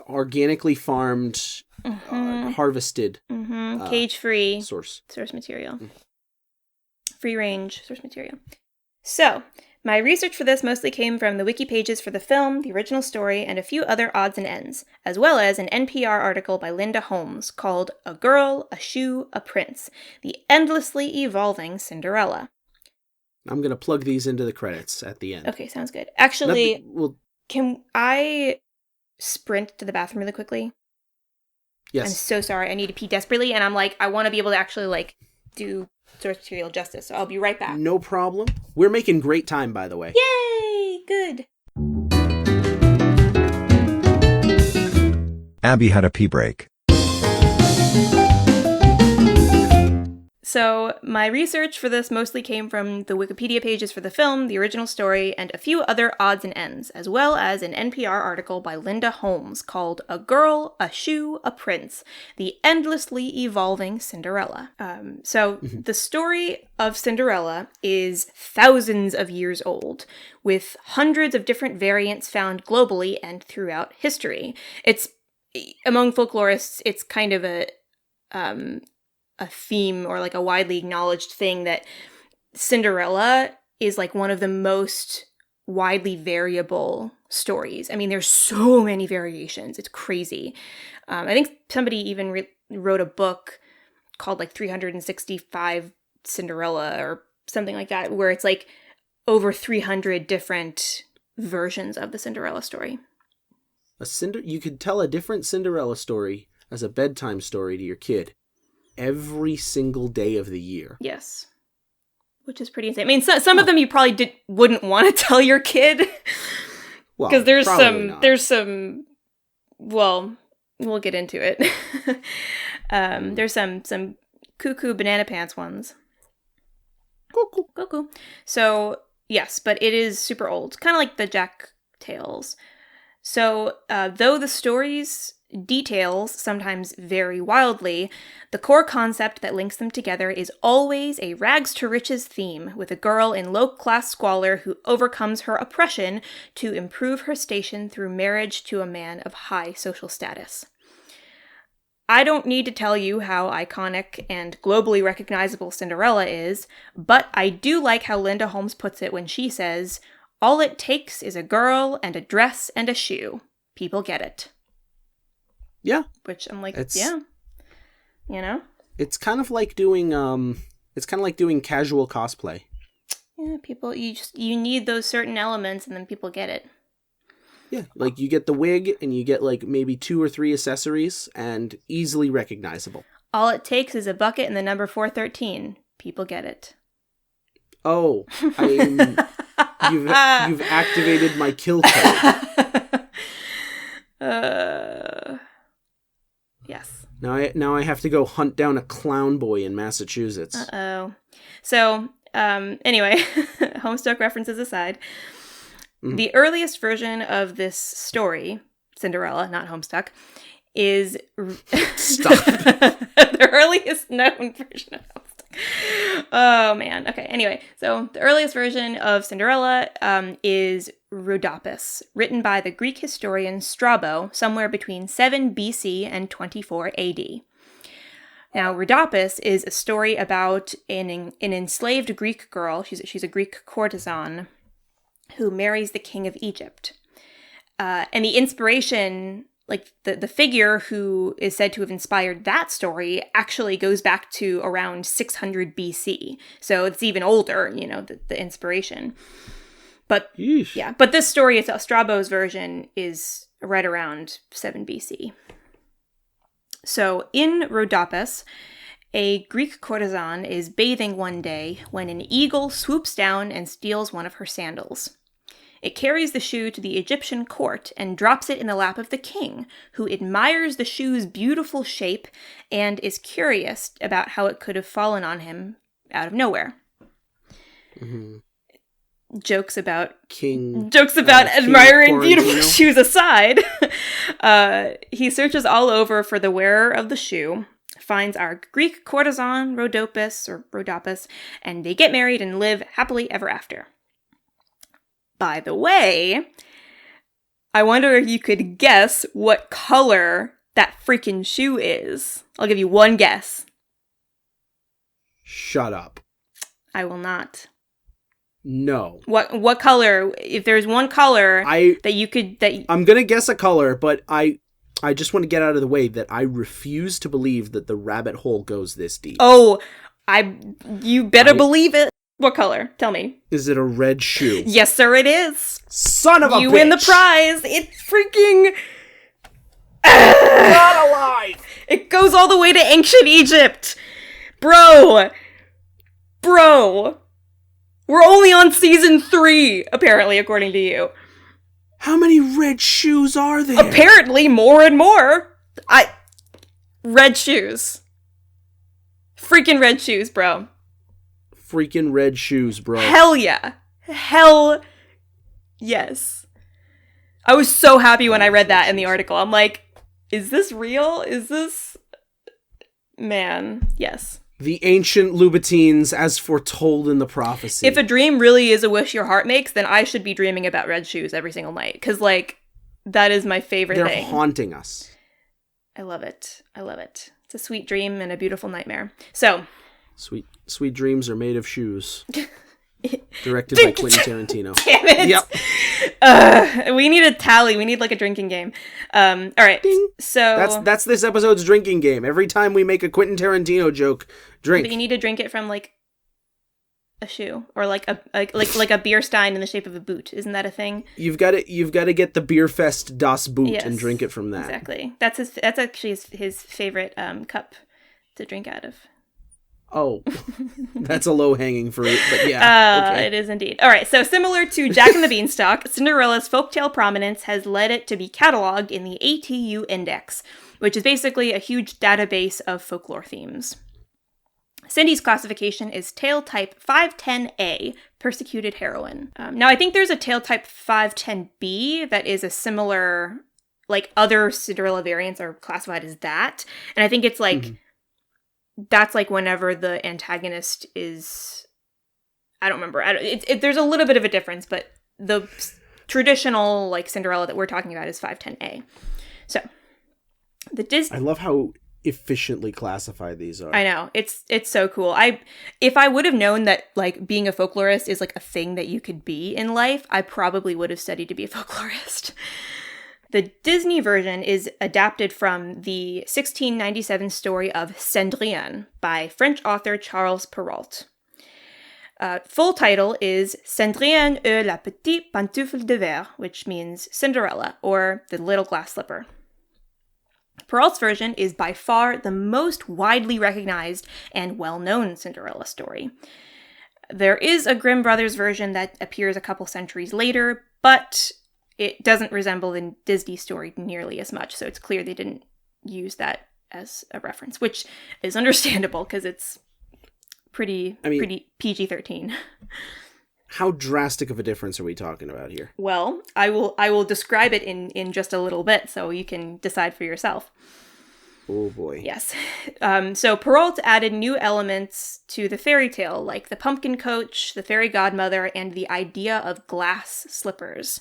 Organically farmed, harvested. Cage-free source material. Free-range source material. So, my research for this mostly came from the wiki pages for the film, the original story, and a few other odds and ends, as well as an NPR article by Linda Holmes called A Girl, a Shoe, a Prince, the Endlessly Evolving Cinderella. I'm going to plug these into the credits at the end. Okay, sounds good. Actually, can I sprint to the bathroom really quickly? Yes. I'm so sorry. I need to pee desperately, and I'm like, I want to be able to actually, do source material justice, so I'll be right back. No problem. We're making great time, by the way. Yay! Good. Abby had a pee break. So, my research for this mostly came from the Wikipedia pages for the film, the original story, and a few other odds and ends, as well as an NPR article by Linda Holmes called A Girl, a Shoe, a Prince, the Endlessly Evolving Cinderella. The story of Cinderella is thousands of years old, with hundreds of different variants found globally and throughout history. It's, among folklorists, it's kind of a theme or a widely acknowledged thing that Cinderella is one of the most widely variable stories. I mean, there's so many variations. It's crazy. I think somebody even wrote a book called 365 Cinderella or something like that, where it's over 300 different versions of the Cinderella story. You could tell a different Cinderella story as a bedtime story to your kid every single day of the year. Yes. Which is pretty insane. I mean, some of them you probably wouldn't want to tell your kid. Because there's some, well, we'll get into it. There's some cuckoo banana pants ones. Cuckoo. So, yes, but it is super old. Kind of like the Jack Tales. So, though the stories details sometimes vary wildly, the core concept that links them together is always a rags to riches theme, with a girl in low-class squalor who overcomes her oppression to improve her station through marriage to a man of high social status. I don't need to tell you how iconic and globally recognizable Cinderella is, but I do like how Linda Holmes puts it when she says, "All it takes is a girl and a dress and a shoe. People get it." Yeah. Which I'm like, it's, yeah. You know? It's kind of like doing casual cosplay. Yeah, people you need those certain elements and then people get it. Yeah, you get the wig and you get maybe 2 or 3 accessories and easily recognizable. All it takes is a bucket and the number 413. People get it. Oh, you've activated my kill code. Yes. Now I have to go hunt down a clown boy in Massachusetts. Uh-oh. So, anyway, Homestuck references aside, the earliest version of this story, Cinderella, not Homestuck, is... Stop. The earliest known version of Homestuck. Oh, man. Okay, anyway. So, the earliest version of Cinderella is Rhodopis, written by the Greek historian Strabo, somewhere between 7 BC and 24 AD. Now, Rhodopis is a story about an enslaved Greek girl. She's a Greek courtesan who marries the king of Egypt. And the inspiration, like the figure who is said to have inspired that story actually goes back to around 600 BC. So it's even older, the inspiration. But Yeesh. yeah, but this story itself, Strabo's version, is right around 7 BC. So in Rhodopis, a Greek courtesan is bathing one day when an eagle swoops down and steals one of her sandals. It carries the shoe to the Egyptian court and drops it in the lap of the king, who admires the shoe's beautiful shape and is curious about how it could have fallen on him out of nowhere. Mm-hmm. Jokes about King admiring beautiful shoes aside, he searches all over for the wearer of the shoe, finds our Greek courtesan Rhodopis, and they get married and live happily ever after. By the way, I wonder if you could guess what color that freaking shoe is. I'll give you one guess. Shut up. I will not. No. What color? If there's one color I'm gonna guess a color, but I just want to get out of the way that I refuse to believe that the rabbit hole goes this deep. Oh, you better believe it. What color? Tell me. Is it a red shoe? Yes, sir, it is. Son of a bitch! You win the prize. It's freaking... Not alive! It goes all the way to ancient Egypt. Bro. We're only on season 3, apparently, according to you. How many red shoes are there? Apparently, more and more. Red shoes. Freaking red shoes, bro. Freaking red shoes, bro. Hell yeah. Hell yes. I was so happy when I read that in the article. I'm like, is this real? Is this... Man, yes. The ancient Louboutins as foretold in the prophecy. If a dream really is a wish your heart makes, then I should be dreaming about red shoes every single night. Because, that is my favorite thing. They're haunting us. I love it. It's a sweet dream and a beautiful nightmare. So... Sweet dreams are made of shoes. Directed by Quentin Tarantino. Damn it! Yep. We need a tally. We need a drinking game. All right. Ding. So that's this episode's drinking game. Every time we make a Quentin Tarantino joke, drink. But you need to drink it from a shoe or like a beer stein in the shape of a boot. Isn't that a thing? You've got to get the Bierfest Das Boot and drink it from that. Exactly. That's actually his favorite cup to drink out of. Oh, that's a low-hanging fruit, but yeah. Okay. It is indeed. All right, so similar to Jack and the Beanstalk, Cinderella's folktale prominence has led it to be cataloged in the ATU Index, which is basically a huge database of folklore themes. Cindy's classification is tale type 510A, persecuted heroine. Now, I think there's a tale type 510B that is a similar, other Cinderella variants are classified as that, and I think it's that's whenever the antagonist is... I don't remember. There's a little bit of a difference, but the traditional Cinderella that we're talking about is 510A. So, I love how efficiently classified these are. I know. It's so cool. If I would have known that being a folklorist is a thing that you could be in life, I probably would have studied to be a folklorist. The Disney version is adapted from the 1697 story of Cendrillon by French author Charles Perrault. Full title is Cendrillon et la petite pantoufle de verre, which means Cinderella, or the little glass slipper. Perrault's version is by far the most widely recognized and well-known Cinderella story. There is a Grimm Brothers version that appears a couple centuries later, but it doesn't resemble the Disney story nearly as much, so it's clear they didn't use that as a reference, which is understandable because it's pretty PG-13. How drastic of a difference are we talking about here? Well, I will describe it in just a little bit, so you can decide for yourself. Oh boy. Yes. So Perrault added new elements to the fairy tale, like the pumpkin coach, the fairy godmother, and the idea of glass slippers.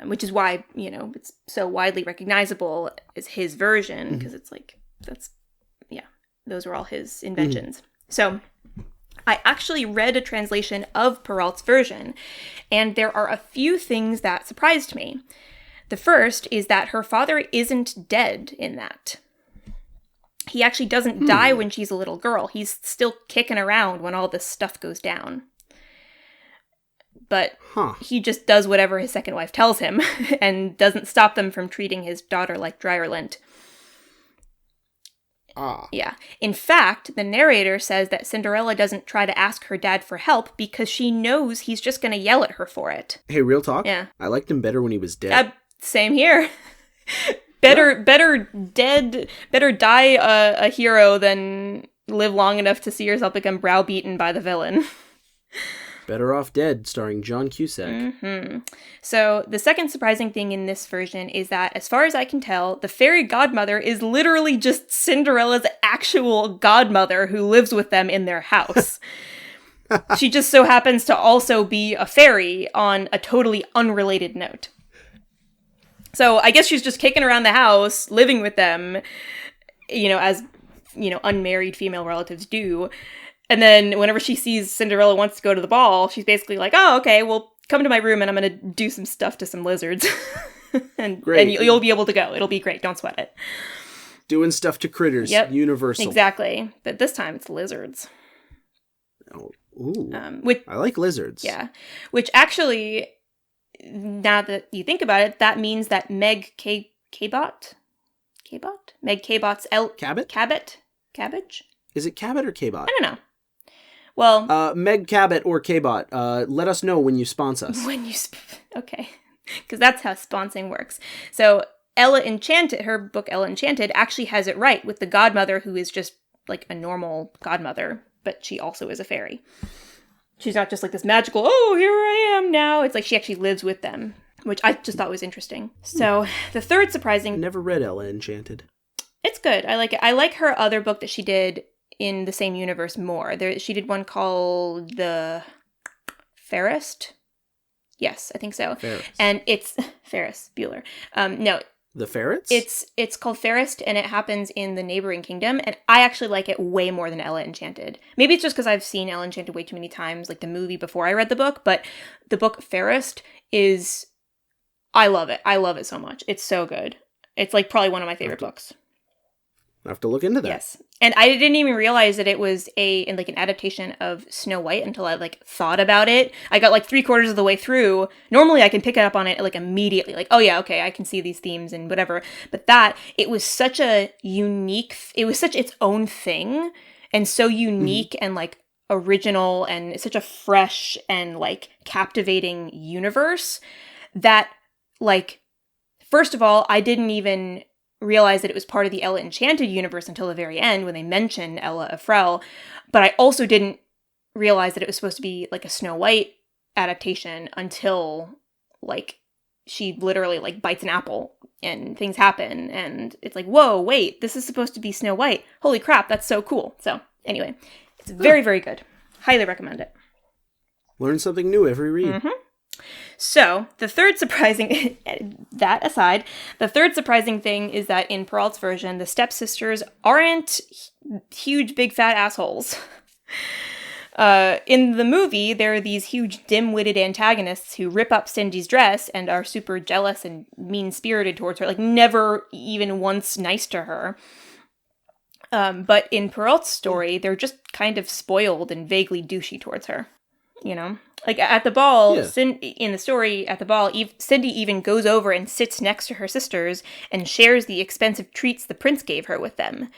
Which is why, it's so widely recognizable as his version, because it's those were all his inventions. So, I actually read a translation of Perrault's version, and there are a few things that surprised me. The first is that her father isn't dead in that. He actually doesn't die when she's a little girl. He's still kicking around when all this stuff goes down. But he just does whatever his second wife tells him and doesn't stop them from treating his daughter like dryer lint. Yeah. In fact, the narrator says that Cinderella doesn't try to ask her dad for help because she knows he's just going to yell at her for it. Hey, real talk? Yeah. I liked him better when he was dead. Same here. Better die a hero than live long enough to see yourself become browbeaten by the villain. Better Off Dead, starring John Cusack. Mm-hmm. So the second surprising thing in this version is that, as far as I can tell, the fairy godmother is literally just Cinderella's actual godmother who lives with them in their house. She just so happens to also be a fairy on a totally unrelated note. So I guess she's just kicking around the house, living with them, as, unmarried female relatives do. And then whenever she sees Cinderella wants to go to the ball, she's basically like, oh, okay, well, come to my room and I'm going to do some stuff to some lizards. and you'll be able to go. It'll be great. Don't sweat it. Doing stuff to critters. Yep. Universal. Exactly. But this time it's lizards. Oh, ooh. I like lizards. Yeah. Which actually, now that you think about it, that means that Meg Cabot? Meg Cabot's Cabbage? Is it Cabot or Cabot? I don't know. Well, Meg Cabot or Cabot, let us know when you sponsor us. Okay. Because that's how sponsoring works. So Ella Enchanted, her book Ella Enchanted, actually has it right with the godmother who is just like a normal godmother, but she also is a fairy. She's not just like this magical, oh, here I am now. It's like she actually lives with them, which I just thought was interesting. So the third surprising... I never read Ella Enchanted. It's good. I like it. I like her other book that she did in the same universe more. She did one called The Fairest. Yes, I think so. Fairest. And it's Ferris Bueller. No. The Ferrets? It's called Fairest, and it happens in the neighboring kingdom, and I actually like it way more than Ella Enchanted. Maybe it's just because I've seen Ella Enchanted way too many times, like the movie before I read the book, but the book Fairest is... I love it. I love it so much. It's so good. It's like probably one of my favorite books. I have to look into that. Yes. And I didn't even realize that it was an adaptation of Snow White until I thought about it. I got 3/4 of the way through. Normally I can pick it up on it immediately. Oh yeah, okay, I can see these themes and whatever. But it was such a unique, it was such its own thing and so unique and original and such a fresh and captivating universe that first of all, I didn't even realize that it was part of the Ella Enchanted universe until the very end when they mention Ella Ephraim, but I also didn't realize that it was supposed to be a Snow White adaptation until she literally bites an apple and things happen and it's whoa, wait, this is supposed to be Snow White. Holy crap, that's so cool. So anyway, it's very, very good. Highly recommend it. Learn something new every read. Mm-hmm. So, the third surprising, that aside, the third surprising thing is that in Perrault's version, the stepsisters aren't huge, big, fat assholes. In the movie, there are these huge, dim-witted antagonists who rip up Cindy's dress and are super jealous and mean-spirited towards her, never even once nice to her. But in Perrault's story, they're just kind of spoiled and vaguely douchey towards her, at the ball, in the story, at the ball, Cindy even goes over and sits next to her sisters and shares the expensive treats the prince gave her with them.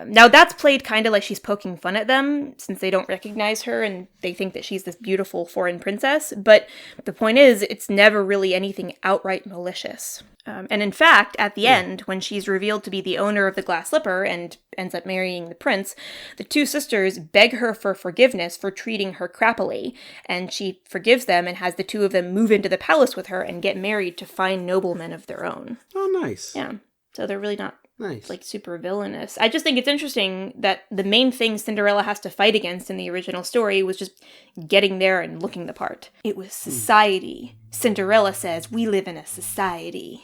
Now, that's played kind of like she's poking fun at them, since they don't recognize her and they think that she's this beautiful foreign princess. But the point is, it's never really anything outright malicious. And in fact, at the end, when she's revealed to be the owner of the glass slipper and ends up marrying the prince, the two sisters beg her for forgiveness for treating her crappily, and she forgives them and has the two of them move into the palace with her and get married to fine noblemen of their own. Oh, nice. Yeah. So they're really not nice, super villainous. I just think it's interesting that the main thing Cinderella has to fight against in the original story was just getting there and looking the part. It was society. Cinderella says, we live in a society.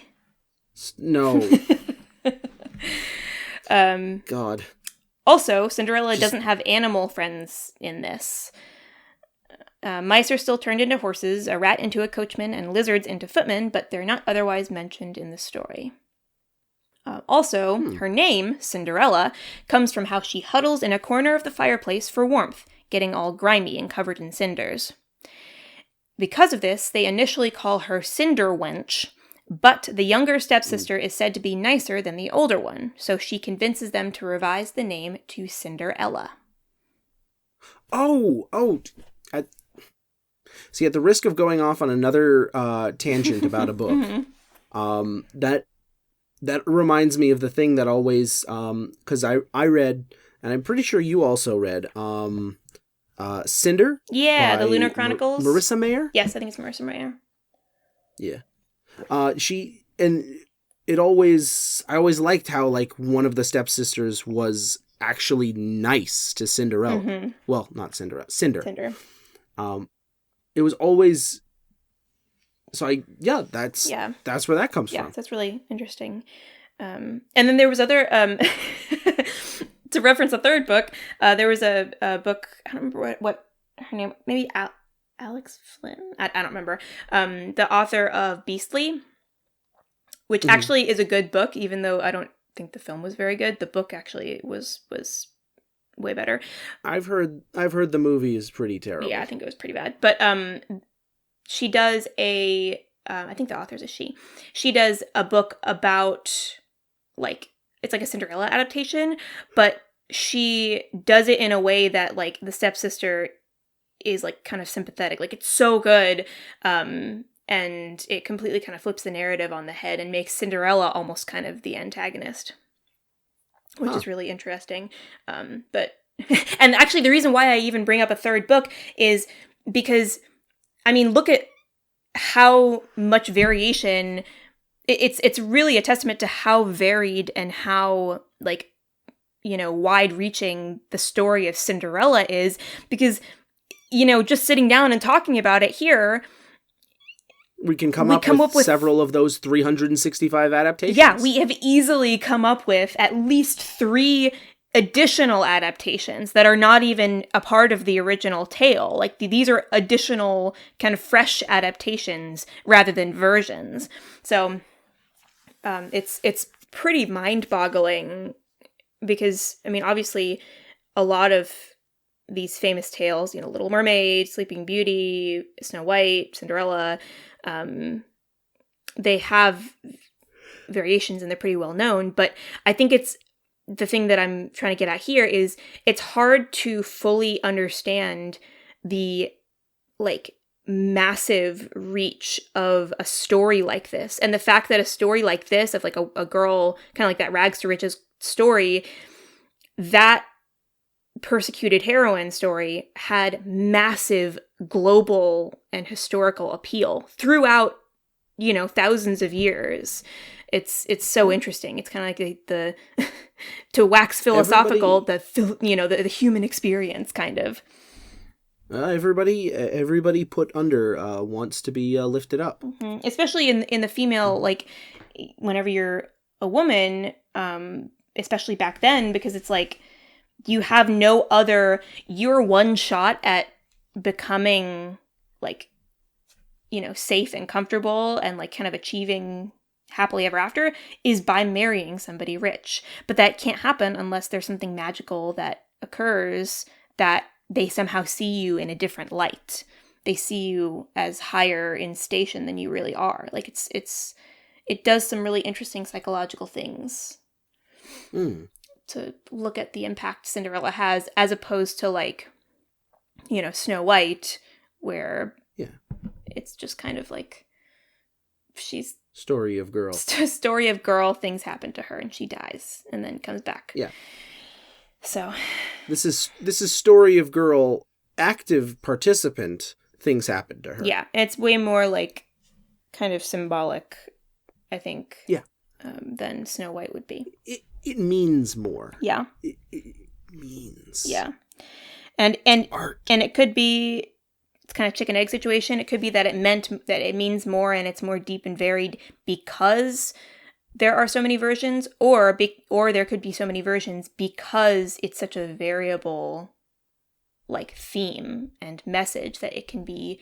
No. God. Also, Cinderella doesn't have animal friends in this. Mice are still turned into horses, a rat into a coachman, and lizards into footmen, but they're not otherwise mentioned in the story. Her name, Cinderella, comes from how she huddles in a corner of the fireplace for warmth, getting all grimy and covered in cinders. Because of this, they initially call her Cinder Wench, but the younger stepsister is said to be nicer than the older one, so she convinces them to revise the name to Cinderella. See, at the risk of going off on another tangent about a book, that reminds me of the thing that always, because I read, and I'm pretty sure you also read, Cinder? Yeah, the Lunar Chronicles. Marissa Mayer? Yes, I think it's Marissa Mayer. Yeah. I always liked how, like, one of the stepsisters was actually nice to Cinderella. Mm-hmm. Well, not Cinderella. Cinder. It was always... So that's where that comes from. Yeah, that's really interesting. And then there was other... to reference a third book, there was a book, I don't remember what her name, maybe Alex Flynn? I don't remember. The author of Beastly, which actually is a good book, even though I don't think the film was very good. The book actually was way better. I've heard the movie is pretty terrible. Yeah, I think it was pretty bad. But she does I think the author's a she. She does a book about, like, it's like a Cinderella adaptation, but she does it in a way that, like, the stepsister is, like, kind of sympathetic. Like, it's so good, and it completely kind of flips the narrative on the head and makes Cinderella almost kind of the antagonist, which is really interesting. But and actually, the reason why I even bring up a third book is because, I mean, look at how much variation. It's really a testament to how varied and how, like, you know, wide-reaching the story of Cinderella is, because, you know, just sitting down and talking about it here, we can come up with several of those 365 adaptations. Yeah, we have easily come up with at least 3 additional adaptations that are not even a part of the original tale. Like, these are additional kind of fresh adaptations rather than versions. So it's pretty mind-boggling, because, I mean, obviously a lot of these famous tales, you know, Little Mermaid, Sleeping Beauty, Snow White, Cinderella, they have variations and they're pretty well known, but I think it's the thing that I'm trying to get at here is it's hard to fully understand the, like, massive reach of a story like this. And the fact that a story like this, of, like, a girl, kind of like that rags to riches story, that persecuted heroine story had massive global and historical appeal throughout, you know, thousands of years. It's so interesting. It's kind of like the to wax philosophical, the human experience, kind of. Everybody put under wants to be lifted up. Mm-hmm. Especially in the female, like, whenever you're a woman, especially back then, because it's like you have no other, your one shot at becoming, like, you know, safe and comfortable and, like, kind of achieving happily ever after is by marrying somebody rich. But that can't happen unless there's something magical that occurs, that they somehow see you in a different light. They see you as higher in station than you really are. Like, it does some really interesting psychological things to look at the impact Cinderella has, as opposed to, like, you know, Snow White, where it's just kind of like she's story of girl, things happen to her and she dies and then comes back. Yeah. So this is story of girl, active participant, things happen to her. Yeah, and it's way more, like, kind of symbolic, I think. Yeah. Than Snow White would be. It means more. Yeah. It means. Yeah. And art. And it could be, it's kind of chicken egg situation. It could be that it means more and it's more deep and varied because there are so many versions, or there could be so many versions because it's such a variable, like, theme and message that it can be,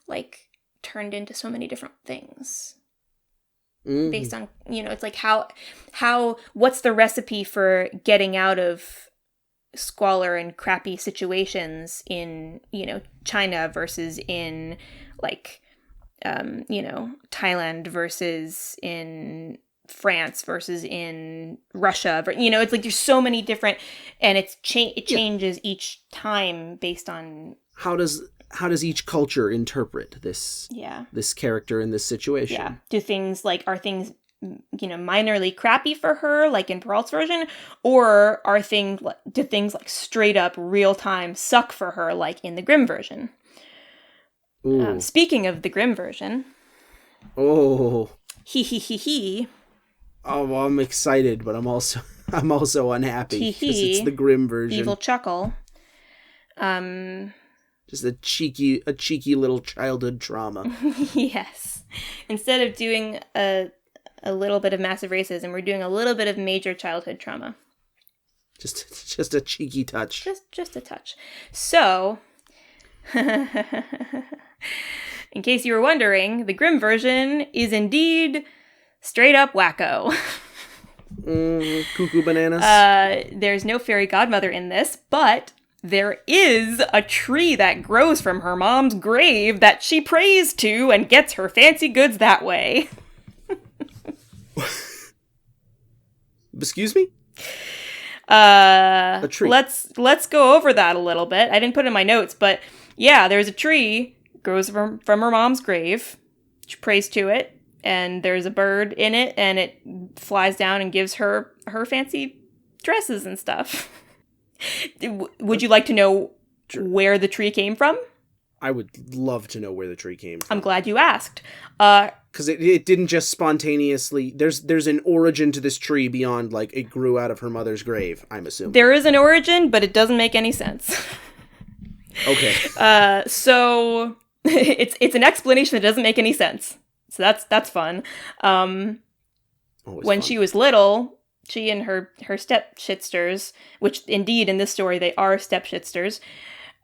like, turned into so many different things. Based on, it's like what's the recipe for getting out of squalor and crappy situations in, China versus in, like, Thailand versus in France versus in Russia. It's like there's so many different, and it changes each time based on how does each culture interpret this character in this situation? Yeah. Are things minorly crappy for her, like in Peralt's version, or do things like straight up real time suck for her, like in the Grimm version? Speaking of the Grimm version. Oh. He. Oh, I'm excited, but I'm also unhappy because it's the Grimm version. Evil chuckle. Just a cheeky little childhood trauma. Yes. Instead of doing a little bit of massive racism, we're doing a little bit of major childhood trauma. Just a cheeky touch. Just a touch. So, in case you were wondering, the Grimm version is indeed straight up wacko. Cuckoo bananas. There's no fairy godmother in this, but there is a tree that grows from her mom's grave that she prays to and gets her fancy goods that way. Excuse me? A tree. Let's go over that a little bit. I didn't put it in my notes, but yeah, there's a tree, grows from her mom's grave. She prays to it, and there's a bird in it, and it flies down and gives her fancy dresses and stuff. Would you like to know where the tree came from? I would love to know where the tree came from. I'm glad you asked. Because it didn't just spontaneously... There's an origin to this tree beyond, like, it grew out of her mother's grave, I'm assuming. There is an origin, but it doesn't make any sense. Okay. So it's an explanation that doesn't make any sense. So that's fun. When she was little, she and her step-shitsters, which indeed in this story they are step-shitsters,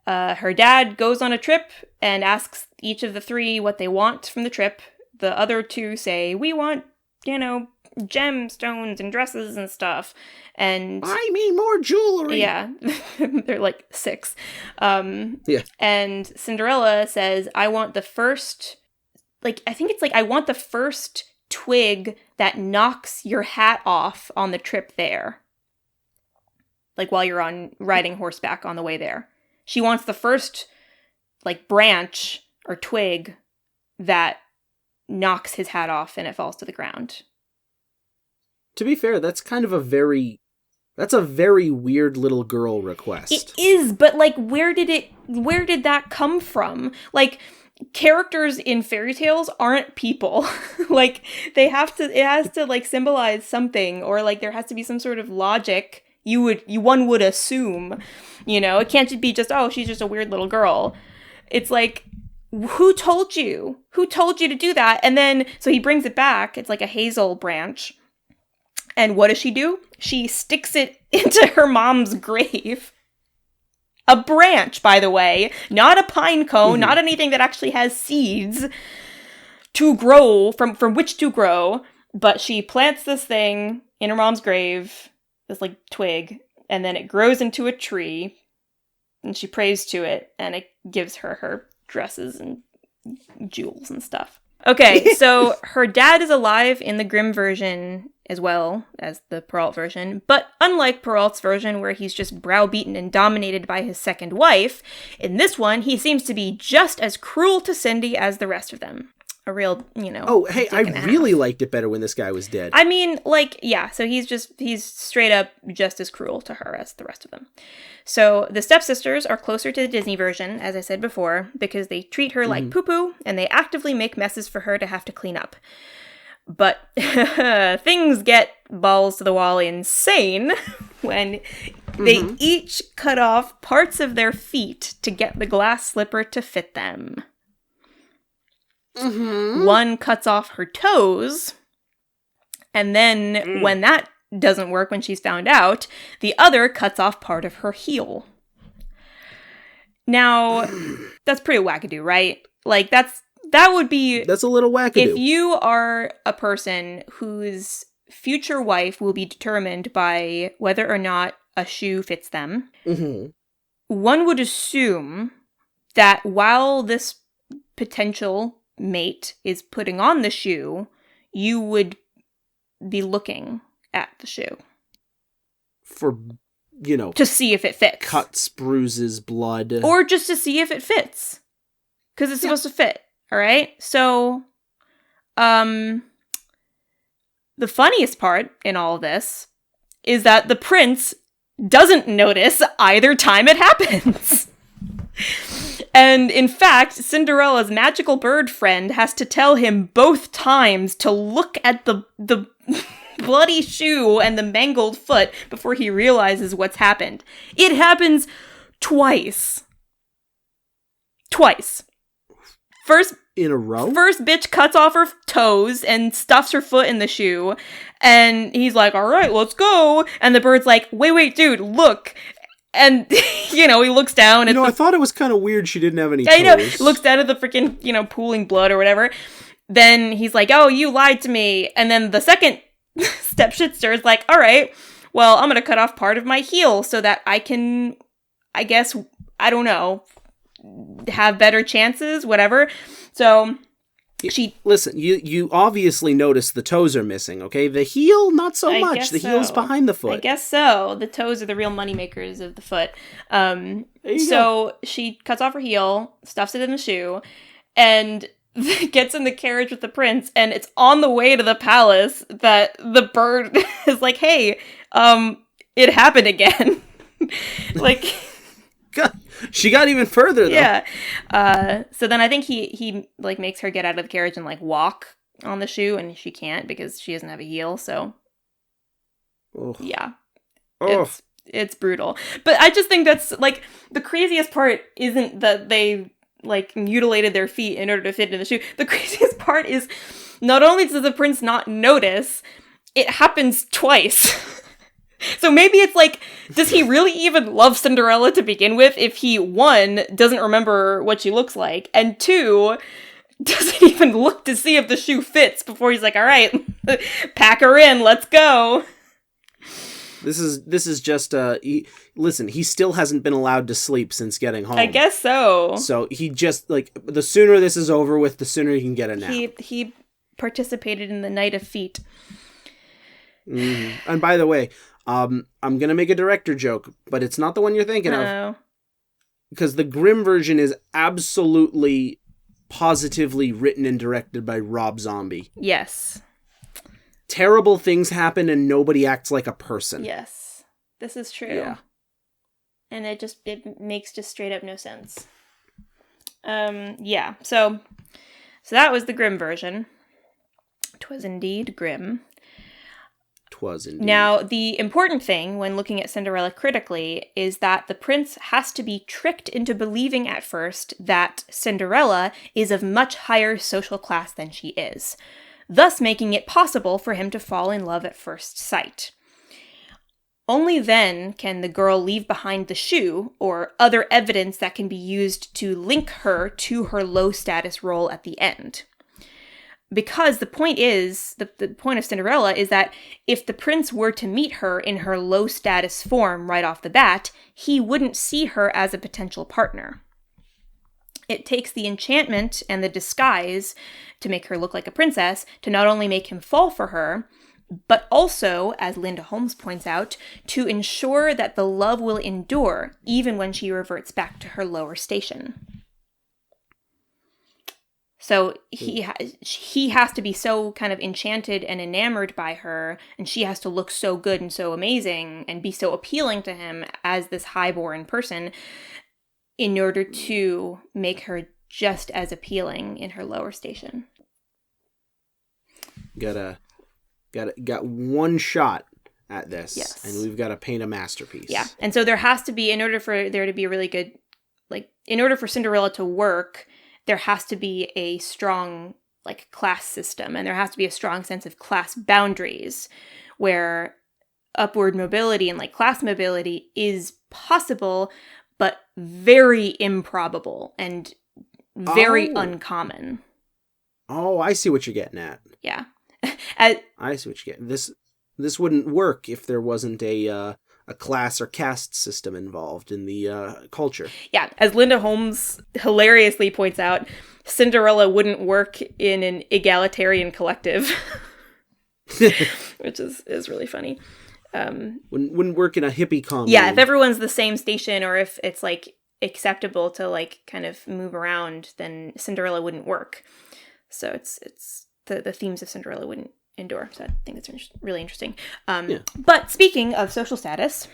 her dad goes on a trip and asks each of the three what they want from the trip. The other two say, we want, gemstones and dresses and stuff. And buy me more jewelry. Yeah. They're like 6. Yeah. And Cinderella says, I want the first, I want the first twig that knocks your hat off on the trip there. Like while you're riding horseback on the way there. She wants the first, branch or twig that knocks his hat off and it falls to the ground. To be fair, that's kind of a very weird little girl request. It is, but where did that come from? Characters in fairy tales aren't people. It has to symbolize something, or there has to be some sort of logic one would assume. It can't be just, oh, she's just a weird little girl. It's who told you? Who told you to do that? And then, so he brings it back. It's like a hazel branch. And what does she do? She sticks it into her mom's grave. A branch, by the way. Not a pine cone, not anything that actually has seeds to grow, from which to grow. But she plants this thing in her mom's grave, this twig, and then it grows into a tree. And she prays to it, and it gives her dresses and jewels and stuff. Okay, so her dad is alive in the Grimm version as well as the Perrault version, but unlike Perrault's version where he's just browbeaten and dominated by his second wife, in this one he seems to be just as cruel to Cindy as the rest of them. A real, Oh, hey, I really liked it better when this guy was dead. I mean, yeah, so he's straight up just as cruel to her as the rest of them. So the stepsisters are closer to the Disney version, as I said before, because they treat her like poo-poo, and they actively make messes for her to have to clean up. But things get balls to the wall insane when they each cut off parts of their feet to get the glass slipper to fit them. One cuts off her toes, And then when that doesn't work, when she's found out, the other cuts off part of her heel. Now, that's pretty wackadoo, right? Like, that's a little wackadoo. If you are a person whose future wife will be determined by whether or not a shoe fits them, one would assume that while this potential mate is putting on the shoe, you would be looking at the shoe. For, to see if it fits. Cuts, bruises, blood. Or just to see if it fits. Because it's supposed to fit. All right? So, the funniest part in all of this is that the prince doesn't notice either time it happens. And in fact, Cinderella's magical bird friend has to tell him both times to look at the bloody shoe and the mangled foot before he realizes what's happened. It happens twice. First, in a row? First bitch cuts off her toes and stuffs her foot in the shoe. And he's like, all right, let's go. And the bird's like, wait, dude, look. And, he looks down. I thought it was kind of weird she didn't have any toes. I know. Looks down at the freaking, pooling blood or whatever. Then he's like, oh, you lied to me. And then the second stepshitster is like, all right, well, I'm going to cut off part of my heel so that I can, I guess, I don't know, have better chances, whatever. So listen, you obviously notice the toes are missing, okay? The heel, not so much. The heel's behind the foot. I guess so. The toes are the real moneymakers of the foot. So she cuts off her heel, stuffs it in the shoe, and gets in the carriage with the prince, and it's on the way to the palace that the bird is like, hey, it happened again. Like... God, she got even further, though. Yeah. So then I think he makes her get out of the carriage and, walk on the shoe, and she can't because she doesn't have a heel, so... Oh. Yeah. Oh. It's brutal. But I just think that's, the craziest part isn't that they... mutilated their feet in order to fit in the shoe. The craziest part is not only does the prince not notice, it happens twice. So maybe it's does he really even love Cinderella to begin with if he, 1, doesn't remember what she looks like, and 2, doesn't even look to see if the shoe fits before he's like, all right, pack her in, let's go. This is just, listen, he still hasn't been allowed to sleep since getting home. I guess so. So he just, the sooner this is over with, the sooner he can get a nap. He participated in the Night of Feet. And by the way, I'm going to make a director joke, but it's not the one you're thinking of. Because the Grimm version is absolutely, positively written and directed by Rob Zombie. Yes. Terrible things happen and nobody acts like a person. Yes. This is true. Yeah. And it makes just straight up no sense. Yeah. So that was the Grimm version. 'Twas indeed grim. Now, the important thing when looking at Cinderella critically is that the prince has to be tricked into believing at first that Cinderella is of much higher social class than she is, thus making it possible for him to fall in love at first sight. Only then can the girl leave behind the shoe or other evidence that can be used to link her to her low-status role at the end. Because the point is, the point of Cinderella is that if the prince were to meet her in her low-status form right off the bat, he wouldn't see her as a potential partner. It takes the enchantment and the disguise to make her look like a princess to not only make him fall for her, but also, as Linda Holmes points out, to ensure that the love will endure even when she reverts back to her lower station. So he has to be so kind of enchanted and enamored by her, and she has to look so good and so amazing and be so appealing to him as this highborn person in order to make her just as appealing in her lower station. Got one shot at this, yes. And we've got to paint a masterpiece. Yeah, and so there has to be, in order for there to be a really good, in order for Cinderella to work, there has to be a strong like class system, and there has to be a strong sense of class boundaries where upward mobility and like class mobility is possible, but very improbable and very uncommon. Oh, I see what you're getting at. Yeah. I see what you're getting. This wouldn't work if there wasn't a class or caste system involved in the culture. Yeah, as Linda Holmes hilariously points out, Cinderella wouldn't work in an egalitarian collective, which is really funny. Wouldn't work in a hippie commune. Yeah, if everyone's the same station, or if it's like acceptable to like kind of move around, then Cinderella wouldn't work. So it's the themes of Cinderella wouldn't endure. So I think it's really interesting. But speaking of social status,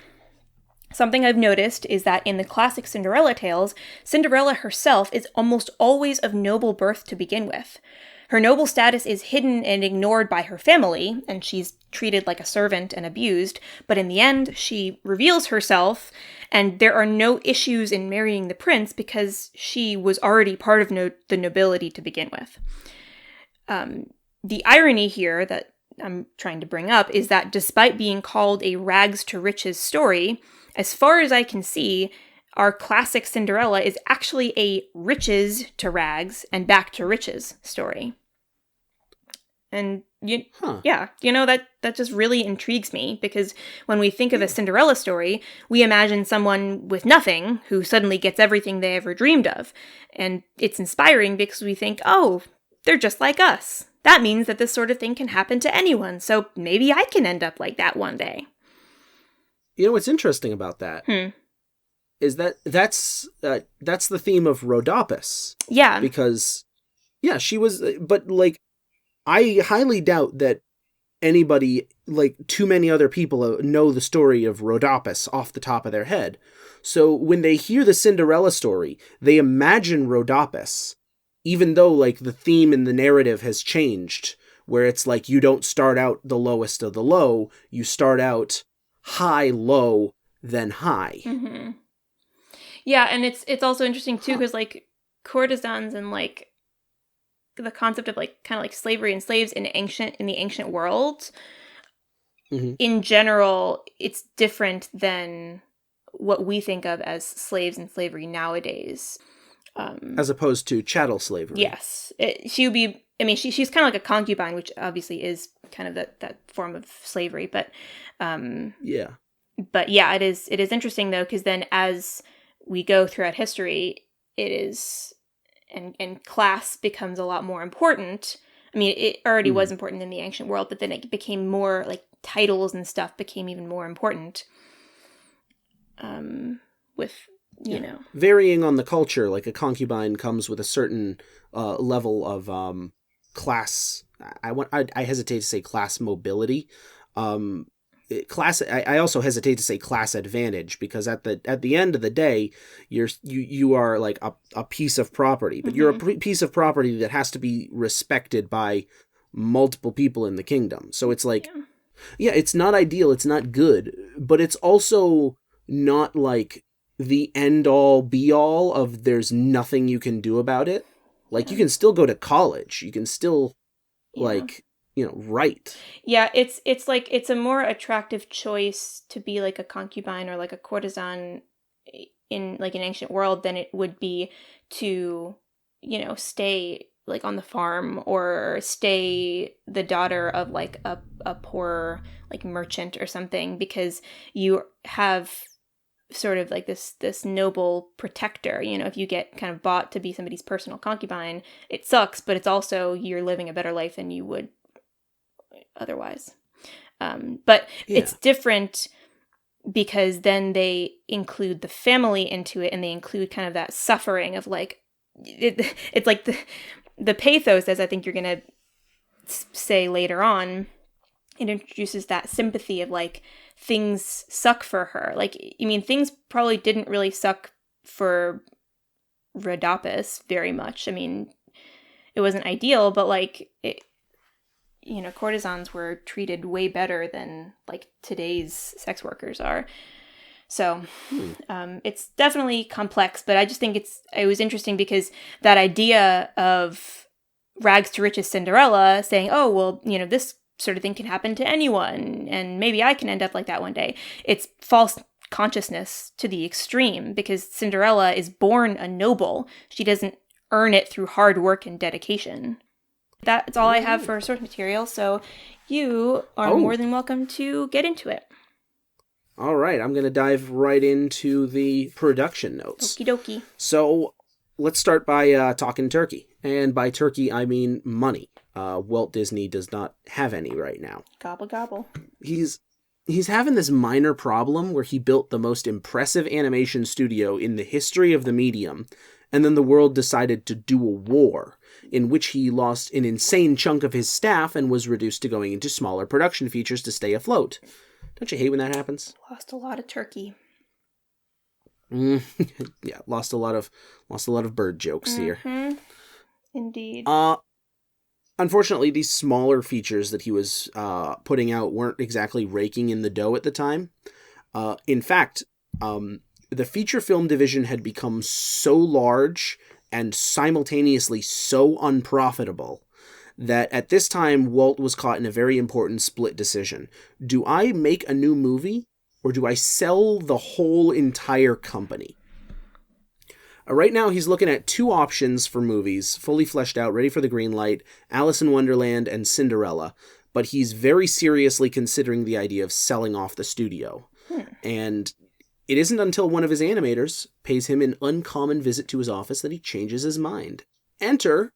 something I've noticed is that in the classic Cinderella tales, Cinderella herself is almost always of noble birth to begin with. Her noble status is hidden and ignored by her family, and she's treated like a servant and abused, but in the end, she reveals herself, and there are no issues in marrying the prince because she was already part of the nobility to begin with. The irony here that I'm trying to bring up is that despite being called a rags to riches story, as far as I can see, our classic Cinderella is actually a riches to rags and back to riches story. And that just really intrigues me, because when we think of a Cinderella story, we imagine someone with nothing who suddenly gets everything they ever dreamed of. And it's inspiring because we think, oh, they're just like us. That means that this sort of thing can happen to anyone, so maybe I can end up like that one day. You know what's interesting about that? Is that's the theme of Rhodopis. Yeah. Because, yeah, she was, but like, I highly doubt that anybody, like too many other people, know the story of Rhodopis off the top of their head. So when they hear the Cinderella story, they imagine Rhodopis, even though like the theme in the narrative has changed, where it's like you don't start out the lowest of the low, you start out high, low, then high. Mm-hmm. Yeah, and it's also interesting too, because like courtesans and like the concept of like kind of like slavery and slaves in the ancient world, in general, it's different than what we think of as slaves and slavery nowadays. As opposed to chattel slavery. Yes, she would be. I mean, she's kind of like a concubine, which obviously is kind of that form of slavery. But yeah. But yeah, it is interesting though, because then as we go throughout history, it is. And class becomes a lot more important. I mean, it already was important in the ancient world, but then it became more, like, titles and stuff became even more important. With, you know. Varying on the culture, like a concubine comes with a certain level of class. I hesitate to say class mobility. I also hesitate to say class advantage, because at the end of the day, you are like a piece of property, but you're a piece of property that has to be respected by multiple people in the kingdom. So it's like, it's not ideal, it's not good, but it's also not like the end all be all of there's nothing you can do about it. Like you can still go to college, you can still like, right. Yeah, it's like it's a more attractive choice to be like a concubine or like a courtesan in like an ancient world than it would be to, stay like on the farm or stay the daughter of like a poor like merchant or something, because you have sort of like this noble protector. If you get kind of bought to be somebody's personal concubine, it sucks, but it's also you're living a better life than you would otherwise. But it's different because then they include the family into it, and they include kind of that suffering of like it's like the pathos, as I think you're gonna say later on. It introduces that sympathy of like things suck for her. Like, I mean, things probably didn't really suck for Rhodopis very much. I mean, it wasn't ideal, but like courtesans were treated way better than like today's sex workers are. So it's definitely complex, but I just think it was interesting because that idea of rags to riches Cinderella, saying, oh, well, this sort of thing can happen to anyone, and maybe I can end up like that one day. It's false consciousness to the extreme, because Cinderella is born a noble. She doesn't earn it through hard work and dedication. That's all I have for source material, so you are more than welcome to get into it. All right, I'm going to dive right into the production notes. Okie dokie. So let's start by talking turkey. And by turkey, I mean money. Walt Disney does not have any right now. Gobble, gobble. He's having this minor problem where he built the most impressive animation studio in the history of the medium, and then the world decided to do a war, in which he lost an insane chunk of his staff and was reduced to going into smaller production features to stay afloat. Don't you hate when that happens? Lost a lot of turkey. Yeah, lost a lot of bird jokes here. Indeed. Unfortunately, these smaller features that he was putting out weren't exactly raking in the dough at the time. In fact, the feature film division had become so large and simultaneously so unprofitable that at this time, Walt was caught in a very important split decision. Do I make a new movie, or do I sell the whole entire company? Right now, he's looking at two options for movies, fully fleshed out, ready for the green light, Alice in Wonderland and Cinderella, but he's very seriously considering the idea of selling off the studio. And it isn't until one of his animators pays him an uncommon visit to his office that he changes his mind. Enter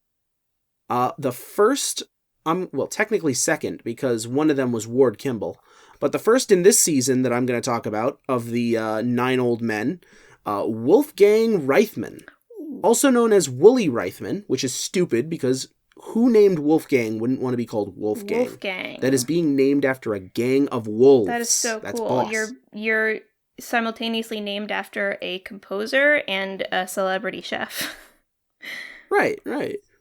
the first, technically second, because one of them was Ward Kimball, but the first in this season that I'm going to talk about, of the 9 old men, Wolfgang Reithman, also known as Wooly Reithman, which is stupid because who named Wolfgang wouldn't want to be called Wolfgang? Wolfgang. That is being named after a gang of wolves. That is so That's cool. boss. You're simultaneously named after a composer and a celebrity chef. Right.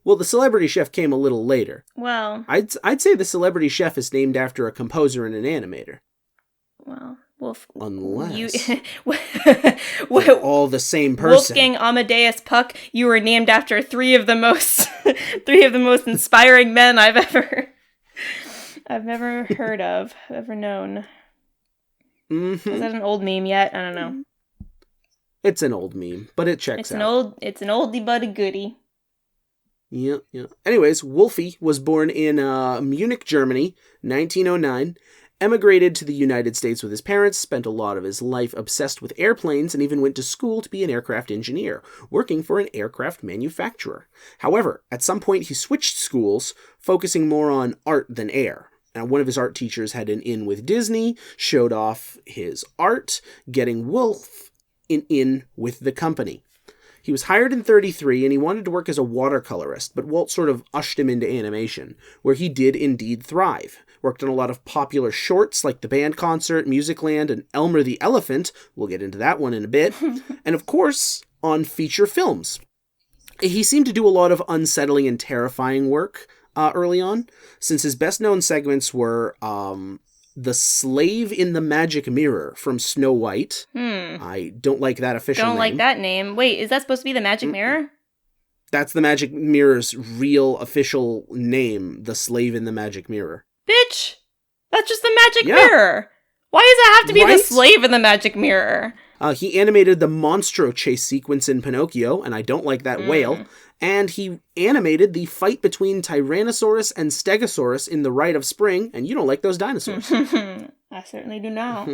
Well, the celebrity chef came a little later. Well, I'd say the celebrity chef is named after a composer and an animator. Well, Unless they're all the same person. Wolfgang Amadeus Puck, you were named after three of the most inspiring men I've never heard of, ever known. Is that an old meme yet? I don't know. It's an old meme, but it checks out. It's an oldie but a goodie. Yeah. Anyways, Wolfie was born in Munich, Germany, 1909, emigrated to the United States with his parents, spent a lot of his life obsessed with airplanes, and even went to school to be an aircraft engineer, working for an aircraft manufacturer. However, at some point he switched schools, focusing more on art than air. Now, one of his art teachers had an in with Disney, showed off his art, getting Wolf in with the company. He was hired in 1933, and he wanted to work as a watercolorist, but Walt sort of ushered him into animation, where he did indeed thrive. Worked on a lot of popular shorts like The Band Concert, Musicland, and Elmer the Elephant. We'll get into that one in a bit. And of course, on feature films. He seemed to do a lot of unsettling and terrifying work early on, since his best-known segments were The Slave in the Magic Mirror from Snow White. I don't like that official name. Don't like that name. Wait, is that supposed to be the Magic Mirror? That's the Magic Mirror's real official name, The Slave in the Magic Mirror. Bitch! That's just the Magic Mirror! Why does it have to be the slave in the Magic Mirror? He animated the Monstro chase sequence in Pinocchio, and I don't like that whale. And he animated the fight between Tyrannosaurus and Stegosaurus in The Rite of Spring, and you don't like those dinosaurs. I certainly do now.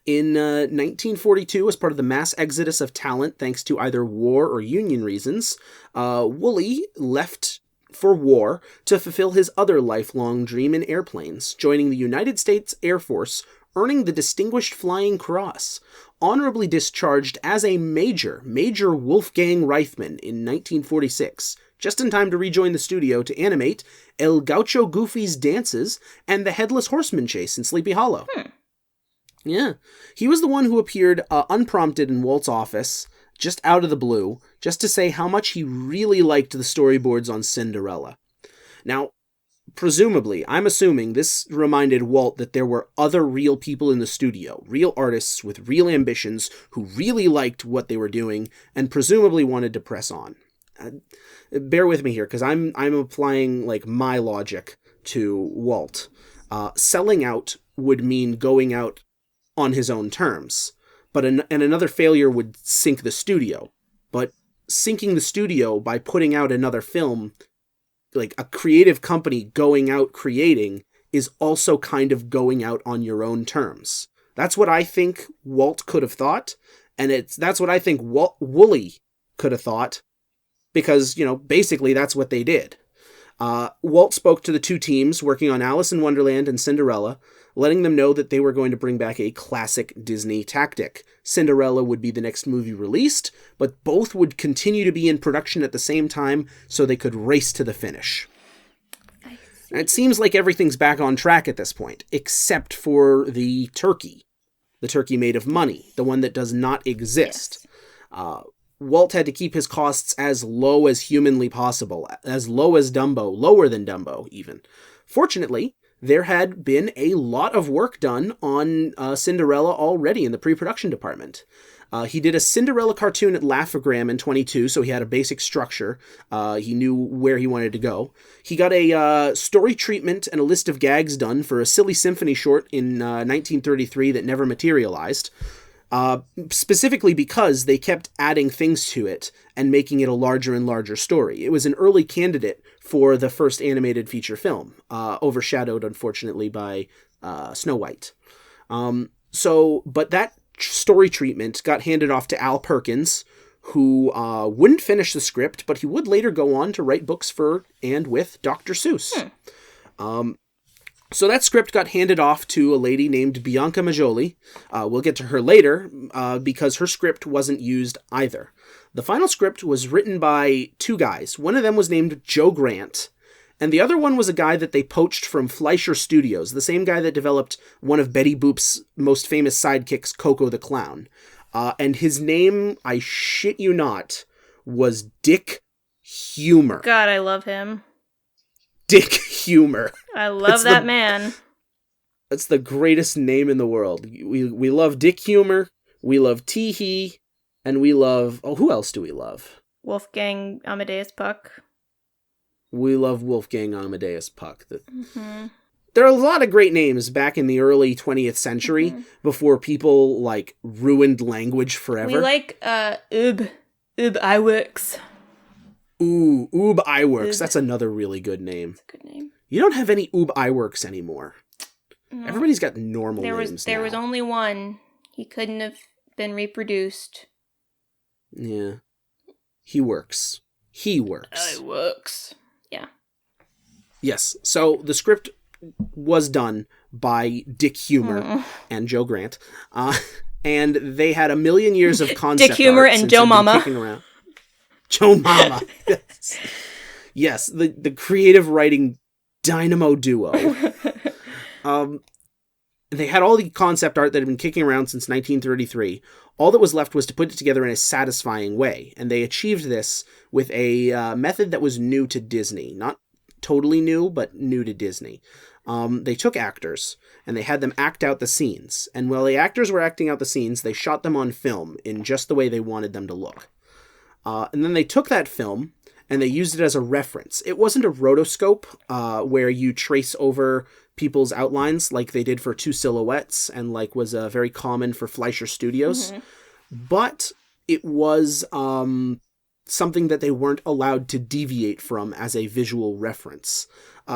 In 1942, as part of the mass exodus of talent thanks to either war or union reasons, Wooly left for war to fulfill his other lifelong dream in airplanes, joining the United States Air Force, earning the Distinguished Flying Cross, honorably discharged as a Major Wolfgang Reithman in 1946, just in time to rejoin the studio to animate El Gaucho Goofy's dances and the Headless Horseman chase in Sleepy Hollow. Yeah. He was the one who appeared unprompted in Walt's office, just out of the blue, just to say how much he really liked the storyboards on Cinderella. Now, presumably, I'm assuming this reminded Walt that there were other real people in the studio, real artists with real ambitions who really liked what they were doing and presumably wanted to press on. bear with me here, because I'm applying like my logic to Walt. Selling out would mean going out on his own terms, and another failure would sink the studio. But sinking the studio by putting out another film, like a creative company going out creating, is also kind of going out on your own terms. That's what I think Walt could have thought, and that's what I think Woolley could have thought, because, basically that's what they did. Walt spoke to the two teams working on Alice in Wonderland and Cinderella, letting them know that they were going to bring back a classic Disney tactic. Cinderella would be the next movie released, but both would continue to be in production at the same time so they could race to the finish. And it seems like everything's back on track at this point, except for the turkey. The turkey made of money, the one that does not exist. Yes. Walt had to keep his costs as low as humanly possible, as low as Dumbo, lower than Dumbo even. Fortunately, there had been a lot of work done on Cinderella already in the pre-production department. He did a Cinderella cartoon at Laugh-O-Gram in 22, so he had a basic structure. He knew where he wanted to go. He got a story treatment and a list of gags done for a silly symphony short in 1933 that never materialized. Specifically because they kept adding things to it and making it a larger and larger story. It was an early candidate for the first animated feature film, overshadowed, unfortunately, by Snow White. But that story treatment got handed off to Al Perkins, who wouldn't finish the script, but he would later go on to write books for and with Dr. Seuss. So that script got handed off to a lady named Bianca Majoli. We'll get to her later, because her script wasn't used either. The final script was written by two guys. One of them was named Joe Grant, and the other one was a guy that they poached from Fleischer Studios, the same guy that developed one of Betty Boop's most famous sidekicks, Coco the Clown. And his name, I shit you not, was Dick Humor. God, I love him. Dick Humor. I love that man. That's the greatest name in the world. We love Dick Humor, we love Tee-Hee, and we love... Oh, who else do we love? Wolfgang Amadeus Puck. We love Wolfgang Amadeus Puck. There are a lot of great names back in the early 20th century before people, ruined language forever. We like Ub Iwerks. Ooh, Ub Iwerks. That's another really good name. That's a good name. You don't have any Ub Iwerks anymore. No. Everybody's got normal names There was only one. He couldn't have been reproduced. Yeah. He works. I works. Yeah. Yes. So the script was done by Dick Humor and Joe Grant. And they had a million years of concept Dick Humor art and Joe Mama. Joe Mama. Yes, the creative writing dynamo duo. They had all the concept art that had been kicking around since 1933. All that was left was to put it together in a satisfying way, and they achieved this with a method that was new to Disney. Not totally new, but new to Disney. They took actors, and they had them act out the scenes. And while the actors were acting out the scenes, they shot them on film in just the way they wanted them to look. And then they took that film, and they used it as a reference. It wasn't a rotoscope, where you trace over people's outlines like they did for Two Silhouettes, and was very common for Fleischer Studios. But it was something that they weren't allowed to deviate from as a visual reference.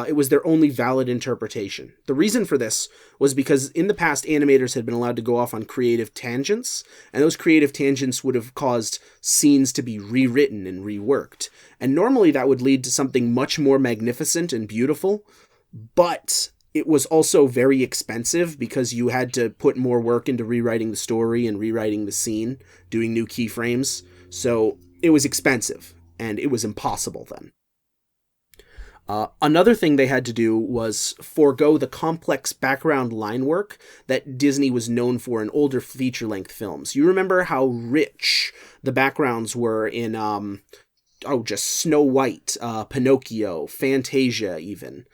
It was their only valid interpretation. The reason for this was because in the past, animators had been allowed to go off on creative tangents, and those creative tangents would have caused scenes to be rewritten and reworked. And normally that would lead to something much more magnificent and beautiful, but it was also very expensive because you had to put more work into rewriting the story and rewriting the scene, doing new keyframes. So it was expensive, and it was impossible then. Another thing they had to do was forego the complex background line work that Disney was known for in older feature-length films. You remember how rich the backgrounds were in, just Snow White, Pinocchio, Fantasia even.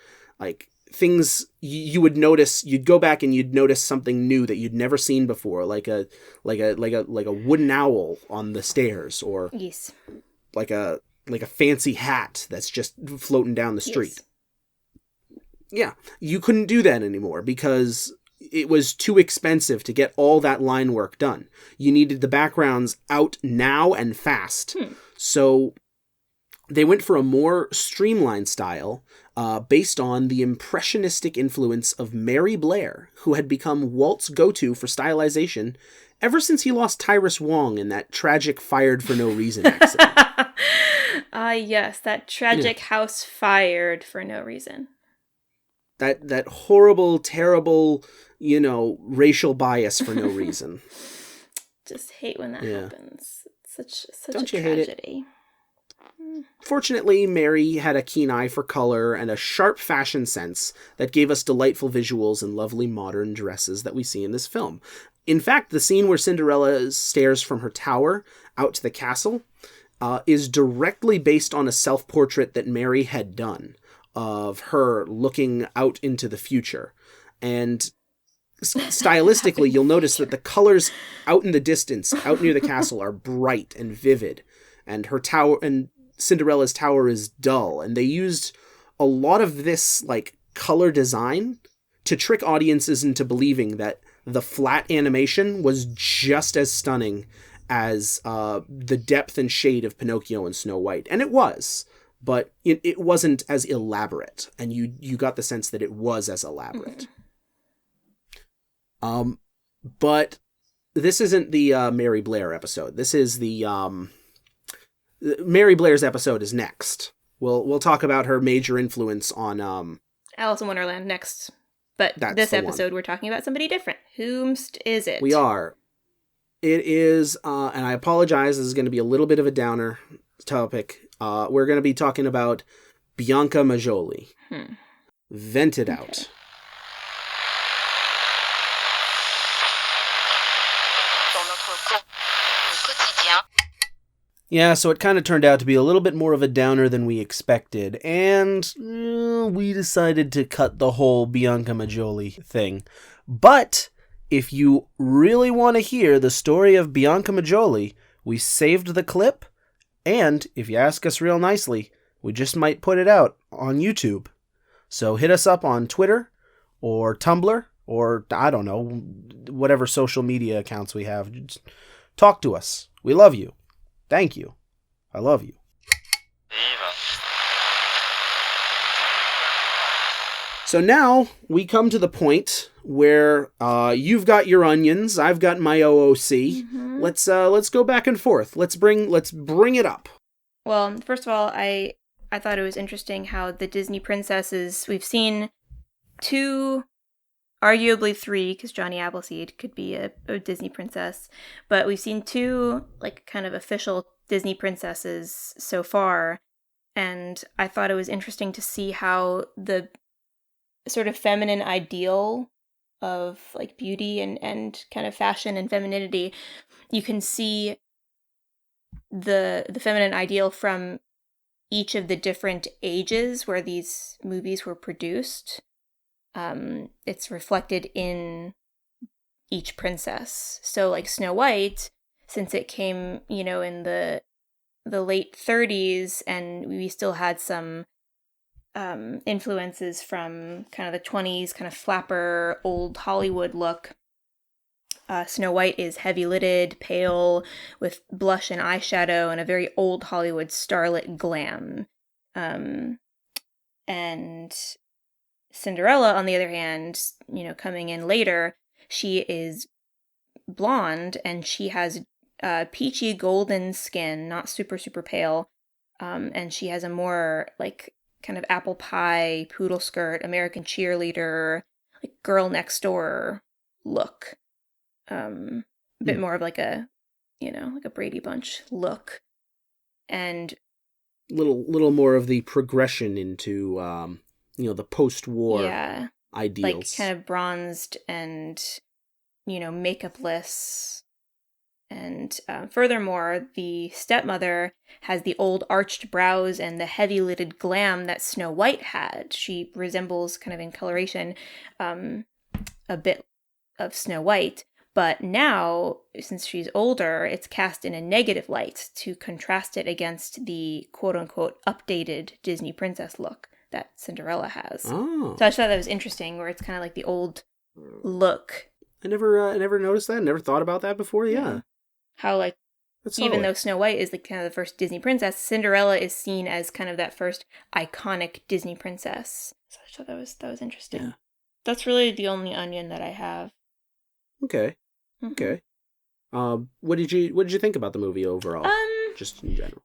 Things you would notice, you'd go back and you'd notice something new that you'd never seen before, like a wooden owl on the stairs, or yes, like a like a fancy hat that's just floating down the street. Yes. Yeah, you couldn't do that anymore because it was too expensive to get all that line work done. You needed the backgrounds out now and fast. So they went for a more streamlined style based on the impressionistic influence of Mary Blair, who had become Walt's go-to for stylization ever since he lost Tyrus Wong in that tragic fired for no reason accident. Yes, that tragic house fired for no reason. That horrible, terrible, racial bias for no reason. Just hate when that happens. It's such Don't a you hate tragedy. Fortunately, Mary had a keen eye for color and a sharp fashion sense that gave us delightful visuals and lovely modern dresses that we see in this film. In fact, the scene where Cinderella stares from her tower out to the castle is directly based on a self-portrait that Mary had done of her looking out into the future. And stylistically, you'll notice that the colors out in the distance, out near the castle, are bright and vivid. And her tower, and Cinderella's tower, is dull. And they used a lot of this, color design to trick audiences into believing that the flat animation was just as stunning as the depth and shade of Pinocchio and Snow White. And it was. But it wasn't as elaborate, and you got the sense that it was as elaborate. But this isn't the Mary Blair episode. This is the Mary Blair's episode is next. We'll talk about her major influence on Alice in Wonderland next. But this episode we're talking about somebody different. Whomst is it? We are. It is, and I apologize, this is going to be a little bit of a downer topic. We're going to be talking about Bianca Majoli. Vent it out. Yeah, so it kind of turned out to be a little bit more of a downer than we expected, and we decided to cut the whole Bianca Majoli thing. But if you really want to hear the story of Bianca Majoli, we saved the clip. And, if you ask us real nicely, we just might put it out on YouTube. So hit us up on Twitter, or Tumblr, or, I don't know, whatever social media accounts we have. Just talk to us. We love you. Thank you. I love you. So now, we come to the point where you've got your onions, I've got my OOC. Let's go back and forth. Let's bring it up. Well, first of all, I thought it was interesting how the Disney princesses, we've seen 2, arguably 3, because Johnny Appleseed could be a Disney princess, but we've seen 2 kind of official Disney princesses so far, and I thought it was interesting to see how the sort of feminine ideal of beauty and kind of fashion and femininity, you can see the feminine ideal from each of the different ages where these movies were produced. It's reflected in each princess. So Snow White, since it came, in the late 30s, and we still had some influences from kind of the 20s, kind of flapper, old Hollywood look. Snow White is heavy-lidded, pale, with blush and eyeshadow, and a very old Hollywood starlet glam. And Cinderella, on the other hand, coming in later, she is blonde, and she has peachy golden skin, not super, super pale. And she has a more, kind of apple pie, poodle skirt, American cheerleader, girl next door look. A bit more of a Brady Bunch look. And little more of the progression into, the post-war ideals. Kind of bronzed and, makeupless. And furthermore, the stepmother has the old arched brows and the heavy-lidded glam that Snow White had. She resembles, kind of in coloration, a bit of Snow White, But now, since she's older, it's cast in a negative light to contrast it against the quote-unquote updated Disney princess look that Cinderella has. Oh. So I just thought that was interesting, where it's kind of like the old look. I never noticed that. Never thought about that before. Yeah. How, like, That's even solid. though Snow White is like kind of the first Disney princess, Cinderella is seen as kind of that first iconic Disney princess. So I thought that was interesting. Yeah. That's really the only onion that I have. Okay. Mhm. Okay. What did you think about the movie overall? Just in general.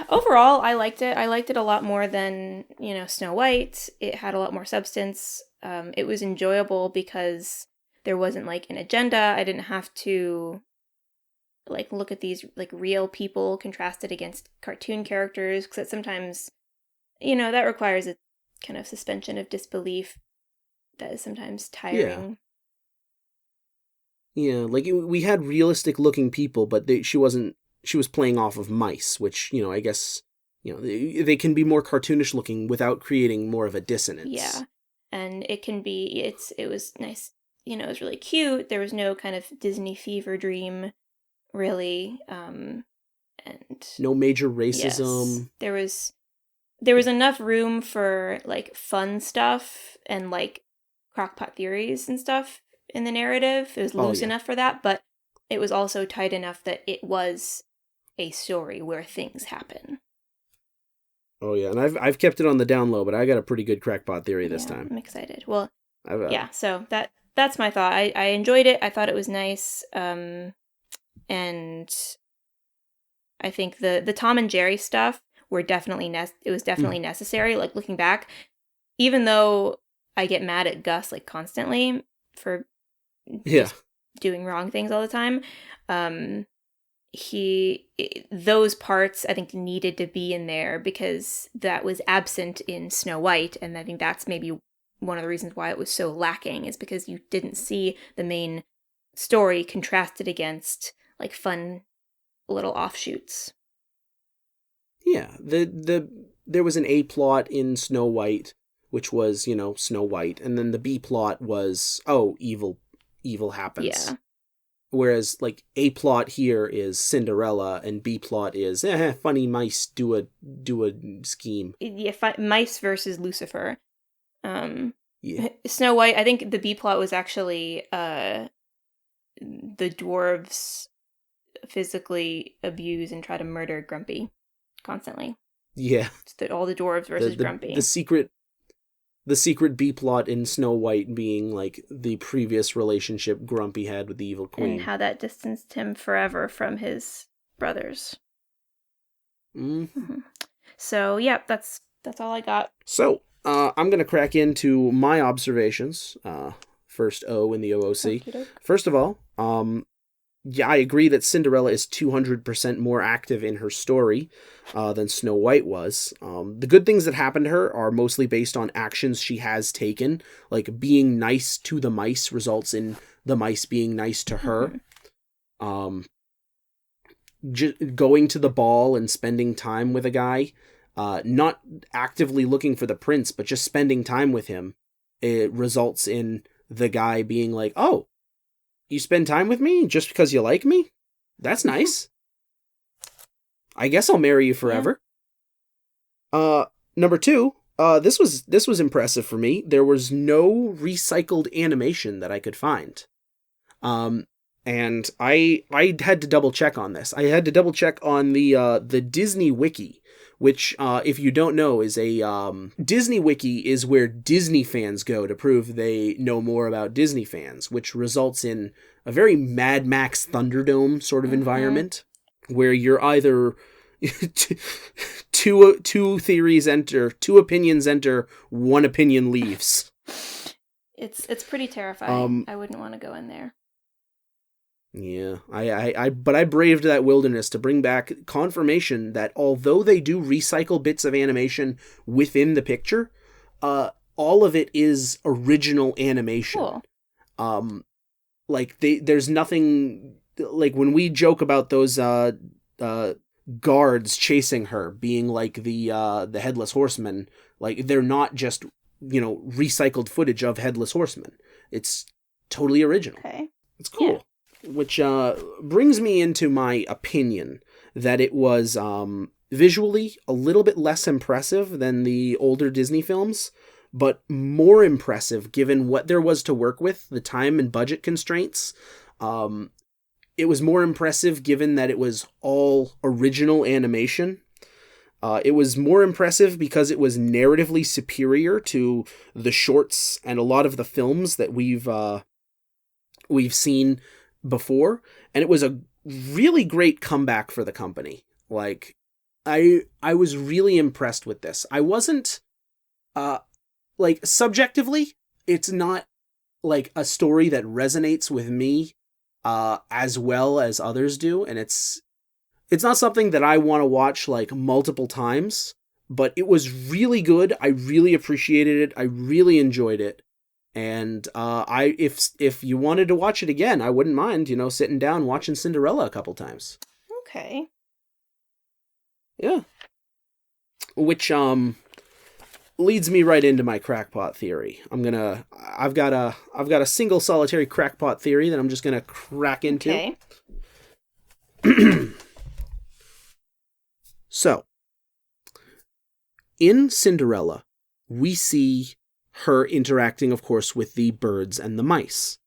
Overall, I liked it. I liked it a lot more than, Snow White. It had a lot more substance. It was enjoyable because there wasn't like an agenda. I didn't have to like look at these like real people contrasted against cartoon characters, because sometimes, that requires a kind of suspension of disbelief that is sometimes tiring. Yeah, like we had realistic looking people, but she was playing off of mice, which, I guess, they can be more cartoonish looking without creating more of a dissonance. Yeah. And it can be, it was nice, it was really cute. There was no kind of Disney fever dream, really. And no major racism. Yes, there was enough room for like fun stuff and like crackpot theories and stuff in the narrative. It was loose enough for that, but it was also tight enough that it was a story where things happen. Oh yeah, and I've kept it on the down low, but I got a pretty good crackpot theory this time. I'm excited. Well, so that's my thought. I enjoyed it. I thought it was nice. And I think the Tom and Jerry stuff were definitely necessary. Like, looking back, even though I get mad at Gus like constantly for just doing wrong things all the time, those parts I think needed to be in there because that was absent in Snow White, and I think that's maybe one of the reasons why it was so lacking, is because you didn't see the main story contrasted against like fun little offshoots. Yeah, there was an A plot in Snow White, which was, Snow White, and then the B plot was, evil happens. Yeah. Whereas, like, A plot here is Cinderella, and B plot is, funny mice do a scheme. Yeah, mice versus Lucifer. Yeah. Snow White, I think the B plot was actually the dwarves physically abuse and try to murder Grumpy constantly. Yeah. All the dwarves versus Grumpy. The secret B plot in Snow White being like the previous relationship Grumpy had with the evil queen. And how that distanced him forever from his brothers. Mm-hmm. So, yeah, that's all I got. So, I'm going to crack into my observations. First O in the OOC. Okey-doke. First of all, I agree that Cinderella is 200% more active in her story than Snow White was. The good things that happen to her are mostly based on actions she has taken, like being nice to the mice results in the mice being nice to her. Going to the ball and spending time with a guy, not actively looking for the prince, but just spending time with him, it results in the guy being like, oh, you spend time with me just because you like me? That's nice. I guess I'll marry you forever. Yeah. Number 2, this was impressive for me. There was no recycled animation that I could find. And I had to double check on this. I had to double check on the Disney Wiki, which, if you don't know, is a Disney Wiki is where Disney fans go to prove they know more about Disney fans, which results in a very Mad Max Thunderdome sort of environment, where you're either two theories enter, two opinions enter, one opinion leaves. It's pretty terrifying. I wouldn't want to go in there. Yeah, but I braved that wilderness to bring back confirmation that although they do recycle bits of animation within the picture, all of it is original animation. Cool. Like there's nothing, like when we joke about those guards chasing her being like the Headless Horseman, like they're not just recycled footage of Headless Horseman. It's totally original. Okay. It's cool. Yeah. Which brings me into my opinion that it was visually a little bit less impressive than the older Disney films, but more impressive given what there was to work with, the time and budget constraints. It was more impressive given that it was all original animation. It was more impressive because it was narratively superior to the shorts and a lot of the films that we've seen before, and it was a really great comeback for the company. Like, I was really impressed with this. I wasn't, subjectively, it's not, like, a story that resonates with me, as well as others do, and it's not something that I want to watch, like, multiple times, but it was really good. I really appreciated it. I really enjoyed it. And if you wanted to watch it again, I wouldn't mind, sitting down watching Cinderella a couple times. Okay. Yeah. Which leads me right into my crackpot theory. I've got a single solitary crackpot theory that I'm just gonna crack into. Okay. So, in Cinderella, we see her interacting, of course, with the birds and the mice,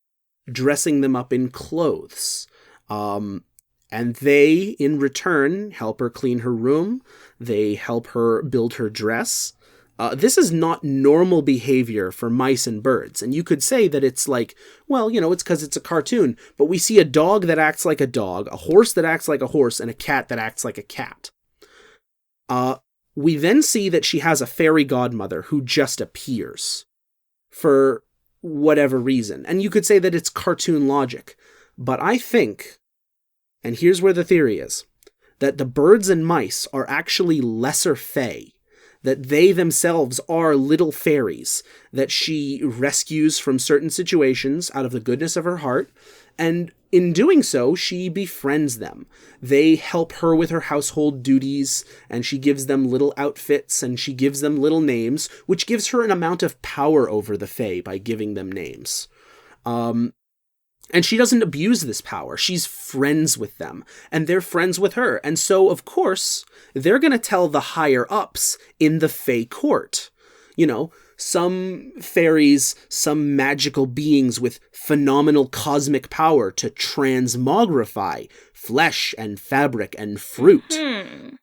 dressing them up in clothes. And they, in return, help her clean her room. They help her build her dress. This is not normal behavior for mice and birds. And you could say that it's like, well, it's because it's a cartoon. But we see a dog that acts like a dog, a horse that acts like a horse, and a cat that acts like a cat. We then see that she has a fairy godmother who just appears for whatever reason. And you could say that it's cartoon logic. But I think, and here's where the theory is, that the birds and mice are actually lesser fae, that they themselves are little fairies that she rescues from certain situations out of the goodness of her heart, and in doing so, she befriends them. They help her with her household duties, and she gives them little outfits, and she gives them little names, which gives her an amount of power over the fae by giving them names. And she doesn't abuse this power. She's friends with them, and they're friends with her. And so, of course, they're going to tell the higher-ups in the Fae court. Some fairies, some magical beings with phenomenal cosmic power to transmogrify flesh and fabric and fruit. Mm-hmm.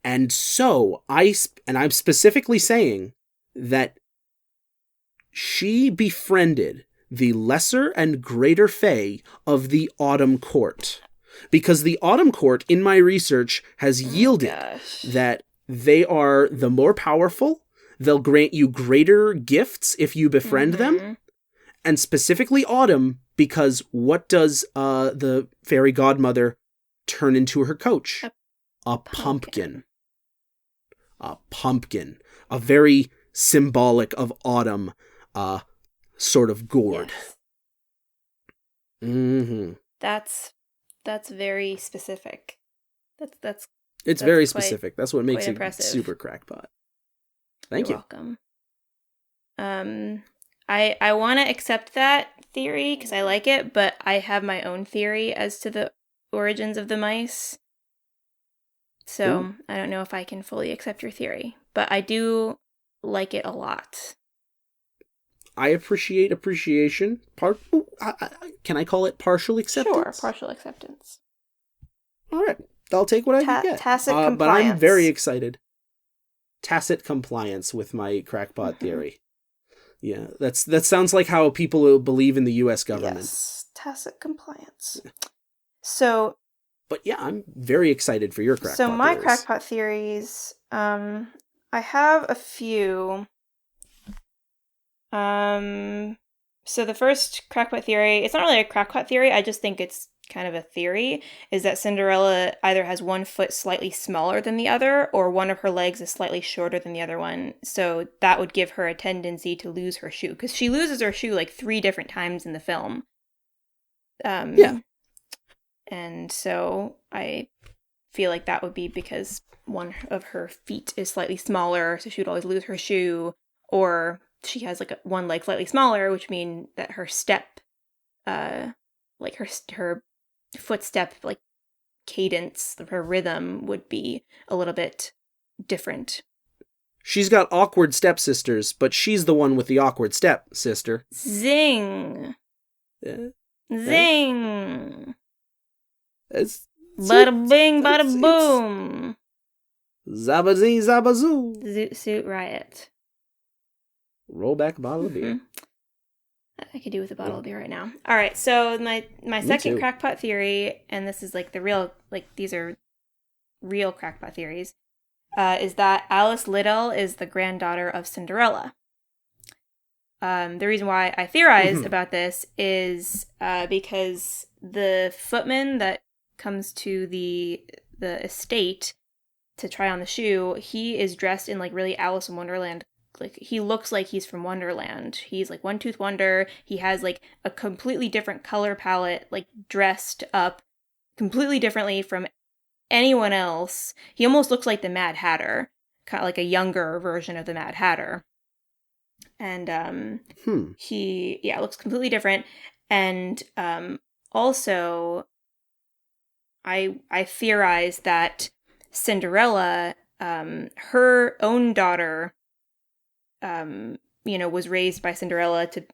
And so, I'm specifically saying that she befriended the lesser and greater fae of the Autumn Court. Because the Autumn Court, in my research, has yielded that they are the more powerful. They'll grant you greater gifts if you befriend them. And specifically Autumn, because what does the fairy godmother turn into her coach? A pumpkin. A pumpkin. A very symbolic of autumn sort of gourd. Yes. Mm-hmm. That's very specific. That's very specific. That's what makes it impressive. Super crackpot. Thank you. You're welcome. I want to accept that theory because I like it, but I have my own theory as to the origins of the mice. So Ooh. I don't know if I can fully accept your theory, but I do like it a lot. I appreciate appreciation. Can I call it partial acceptance? Sure, partial acceptance. All right. I'll take what I can get. Tacit compliance. But I'm very excited. Tacit compliance with my crackpot theory. Yeah, that sounds like how people believe in the U.S. government. Yes, tacit compliance. So... But yeah, I'm very excited for your crackpot theories. So my theories. crackpot theories, I have a few. So the first crackpot theory, it's not really a crackpot theory, I just think it's kind of a theory, is that Cinderella either has one foot slightly smaller than the other, or one of her legs is slightly shorter than the other one. So that would give her a tendency to lose her shoe, because she loses her shoe like 3 different times in the film. Yeah. And so I feel like that would be because one of her feet is slightly smaller, so she would always lose her shoe, or she has like one leg slightly smaller, which means that her step like her footstep, like cadence, her rhythm would be a little bit different. She's got awkward stepsisters, but she's the one with the awkward stepsister. Zing! Zing! Bada bing, bada boom! Zabazee, zabazoo! Zoot Suit Riot. Roll back a bottle of beer. I could do with a bottle of beer right now. All right, so my second crackpot theory, and this is like the real, like these are real crackpot theories, is that Alice Liddell is the granddaughter of Cinderella. The reason why I theorize about this is because the footman that comes to the estate to try on the shoe, he is dressed in like really Alice in Wonderland. Like he looks like he's from Wonderland. He's like One Tooth Wonder. He has like a completely different color palette, like dressed up completely differently from anyone else. He almost looks like the Mad Hatter, kind of like a younger version of the Mad Hatter. And he looks completely different. And also I theorize that Cinderella, her own daughter, was raised by Cinderella to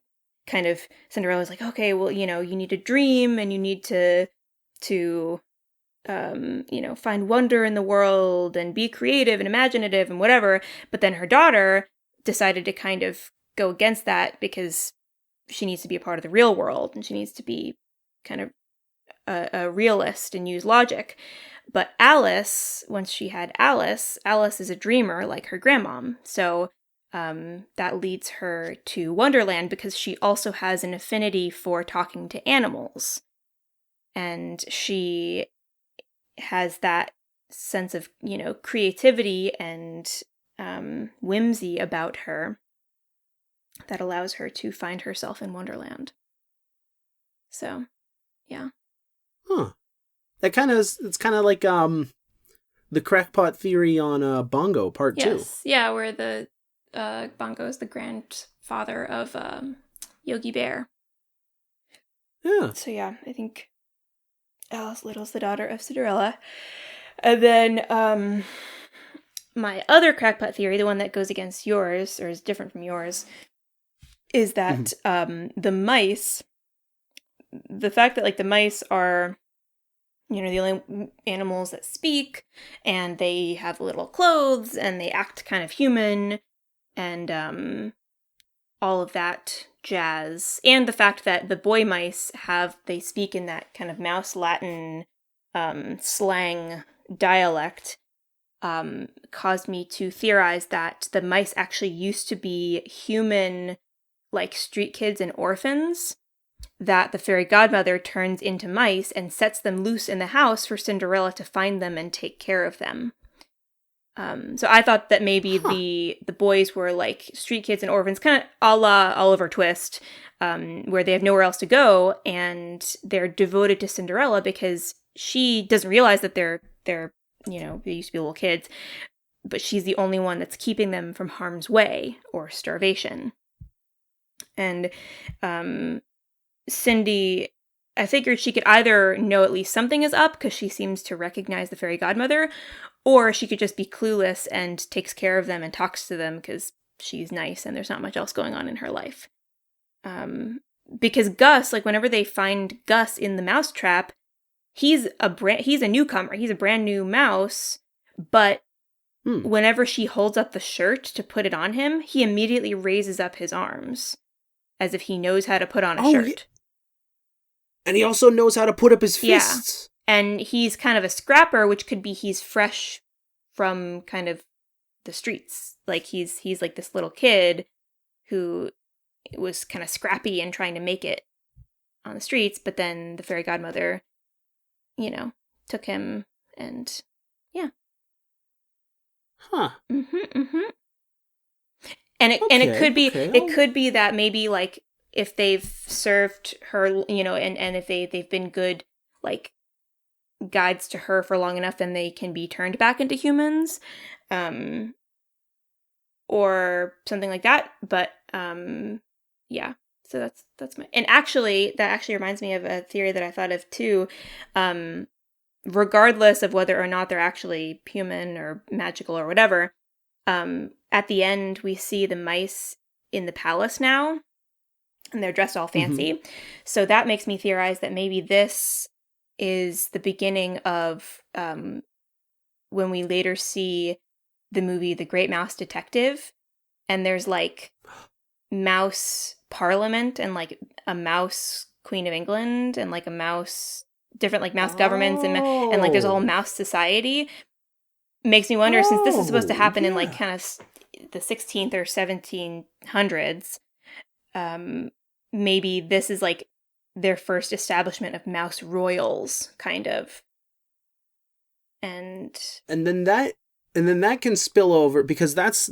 kind of, Cinderella's like, okay, well, you need to dream and you need to find wonder in the world and be creative and imaginative and whatever. But then her daughter decided to kind of go against that because she needs to be a part of the real world and she needs to be kind of a realist and use logic. But Alice, once she had Alice is a dreamer like her grandmom. So that leads her to Wonderland because she also has an affinity for talking to animals. And she has that sense of, creativity and whimsy about her that allows her to find herself in Wonderland. So, yeah. Huh. That it's kind of like the crackpot theory on Bongo Part 2. Yes. Yeah, where the Bongo is the grandfather of Yogi Bear. Yeah. So yeah, I think Alice Liddell's the daughter of Cinderella. And then my other crackpot theory, the one that goes against yours, or is different from yours, is that the mice, the fact that like the mice are, the only animals that speak, and they have little clothes, and they act kind of human, and all of that jazz, and the fact that the boy mice they speak in that kind of mouse Latin slang dialect, caused me to theorize that the mice actually used to be human, like street kids and orphans, that the fairy godmother turns into mice and sets them loose in the house for Cinderella to find them and take care of them. So I thought that maybe the boys were like street kids and orphans, kind of a la Oliver Twist, where they have nowhere else to go and they're devoted to Cinderella because she doesn't realize that they're they used to be little kids, but she's the only one that's keeping them from harm's way or starvation. And Cindy, I figured she could either know at least something is up because she seems to recognize the fairy godmother, or she could just be clueless and takes care of them and talks to them because she's nice and there's not much else going on in her life. Because Gus, like whenever they find Gus in the mousetrap, he's a newcomer. He's a brand new mouse, but whenever she holds up the shirt to put it on him, he immediately raises up his arms as if he knows how to put on a shirt. Yeah. And he also knows how to put up his fists. Yeah. And he's kind of a scrapper, which could be he's fresh from kind of the streets. Like he's like this little kid who was kind of scrappy and trying to make it on the streets, but then the fairy godmother, took him and yeah. Huh. And it could be that maybe like if they've served her, and if they've been good like guides to her for long enough, then they can be turned back into humans, or something like that. But yeah, So that's my, and actually that actually reminds me of a theory that I thought of too. Regardless of whether or not they're actually human or magical or whatever, at the end we see the mice in the palace now, and they're dressed all fancy. Mm-hmm. So that makes me theorize that maybe this is the beginning of when we later see the movie The Great Mouse Detective, and there's like mouse parliament and like a mouse Queen of England and like a mouse, different like mouse governments and like there's a whole mouse society. Makes me wonder, since this is supposed to happen in like kind of the 16th or 1700s, maybe this is like their first establishment of mouse royals, kind of. And then that can spill over, because that's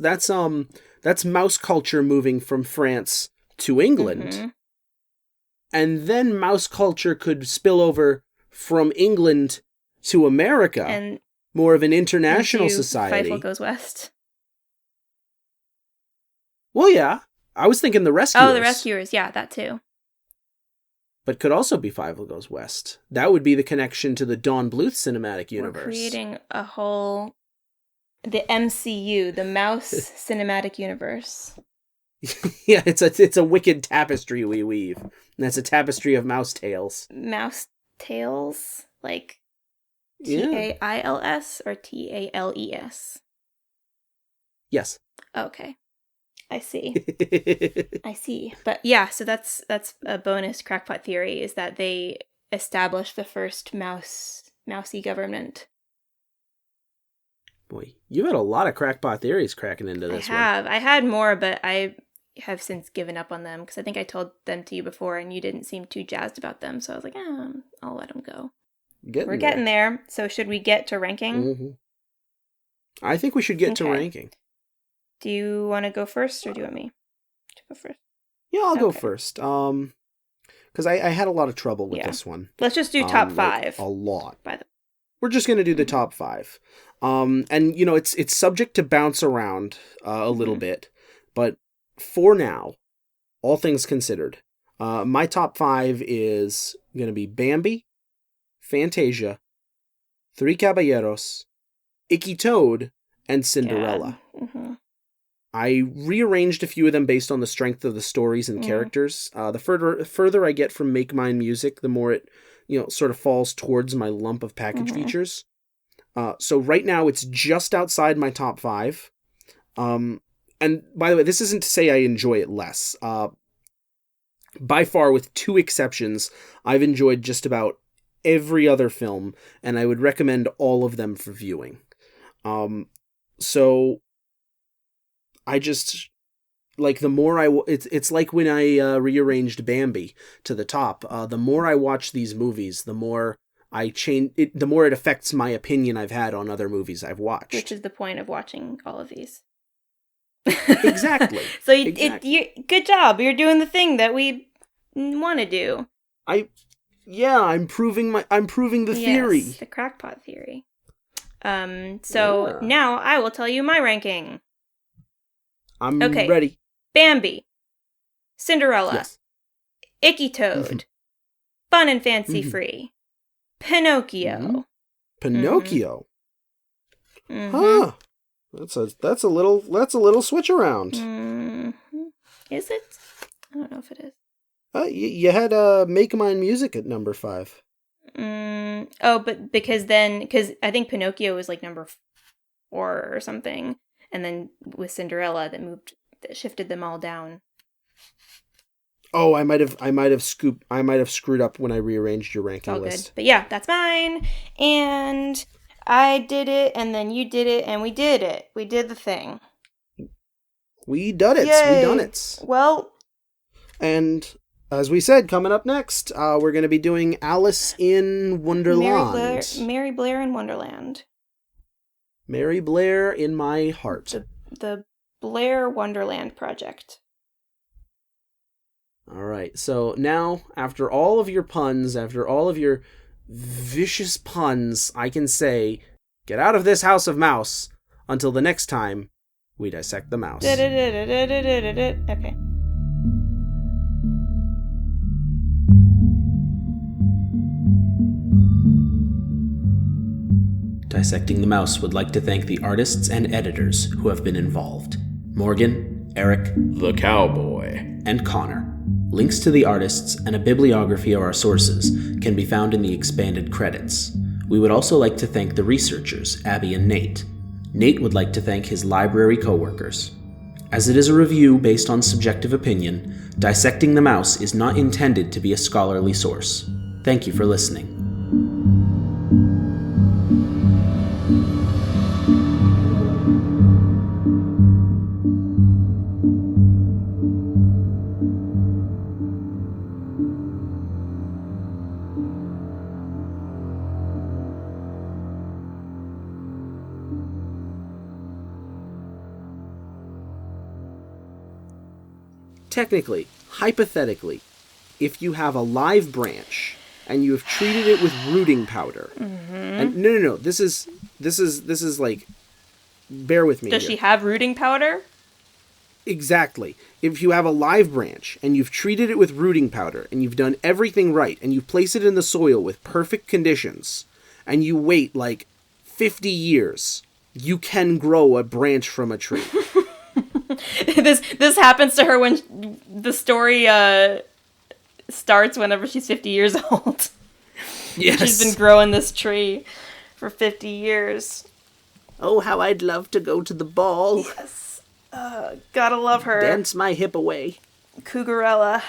mouse culture moving from France to England. Mm-hmm. And then mouse culture could spill over from England to America, and more of an international society. Fievel Goes West. Well, yeah. I was thinking The Rescuers. Oh, The Rescuers. Yeah, that too. But could also be Fievel Goes West. That would be the connection to the Dawn Bluth cinematic universe. We're creating a whole... the MCU, the Mouse Cinematic Universe. Yeah, it's a wicked tapestry we weave. And that's a tapestry of mouse tails. Mouse tails? Like Tails or Tales? Yes. Okay. I see. I see. But yeah, so that's a bonus crackpot theory, is that they established the first mousy government. Boy, you've had a lot of crackpot theories cracking into this one. I had more, but I have since given up on them, because I think I told them to you before and you didn't seem too jazzed about them. So I was like, I'll let them go. We're getting there. So should we get to ranking? Mm-hmm. I think we should get to ranking. Do you want to go first, or do you want me to go first? Yeah, I'll go first. Because I had a lot of trouble with this one. Let's just do top 5. A lot. We're just going to do the top 5. And, it's subject to bounce around a little bit. But for now, all things considered, my top 5 is going to be Bambi, Fantasia, Three Caballeros, Icky Toad, and Cinderella. Yeah. Mm-hmm. I rearranged a few of them based on the strength of the stories and characters. The further I get from Make Mine Music, the more it, sort of falls towards my lump of package features. So right now it's just outside my top 5. And by the way, this isn't to say I enjoy it less. By far, with 2 exceptions, I've enjoyed just about every other film, and I would recommend all of them for viewing. So I just, like, the more it's like when I rearranged Bambi to the top. The more I watch these movies, the more I change it, the more it affects my opinion I've had on other movies I've watched. Which is the point of watching all of these. Exactly. So good job. You're doing the thing that we want to do. I'm proving the theory. Yes, the crackpot theory. Now I will tell you my ranking. I'm ready. Bambi, Cinderella, Icky Toad, Fun and Fancy Free, Pinocchio. Pinocchio. Huh. That's a little switch around. Is it? I don't know if it is. You had Make Mine Music at number 5. But because I think Pinocchio was like number 4 or something, and then with Cinderella that shifted them all down. Oh, I might have screwed up when I rearranged your ranking list. Good. But yeah, that's mine. And I did it, and then you did it, and we did it. We did the thing. We done it. Yay. We done it. Well. And as we said, coming up next, we're going to be doing Alice in Wonderland. Mary Blair in Wonderland. Mary Blair in my heart. The Blair Wonderland Project. All right. So now, after all of your puns, after all of your vicious puns, I can say, get out of this house of mouse until the next time we dissect the mouse. Okay. Dissecting the Mouse would like to thank the artists and editors who have been involved. Morgan, Eric, The Cowboy, and Connor. Links to the artists and a bibliography of our sources can be found in the expanded credits. We would also like to thank the researchers, Abby and Nate. Nate would like to thank his library co-workers. As it is a review based on subjective opinion, Dissecting the Mouse is not intended to be a scholarly source. Thank you for listening. Technically, hypothetically, if you have a live branch and you have treated it with rooting powder, and no, this is like, bear with me. Does she have rooting powder? Exactly. If you have a live branch and you've treated it with rooting powder and you've done everything right and you place it in the soil with perfect conditions and you wait like 50 years, you can grow a branch from a tree. This happens to her when the story starts whenever she's 50 years old. Yes. She's been growing this tree for 50 years. Oh, how I'd love to go to the ball. Yes. Gotta love her. Dance my hip away. Cougarella.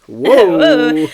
Whoa.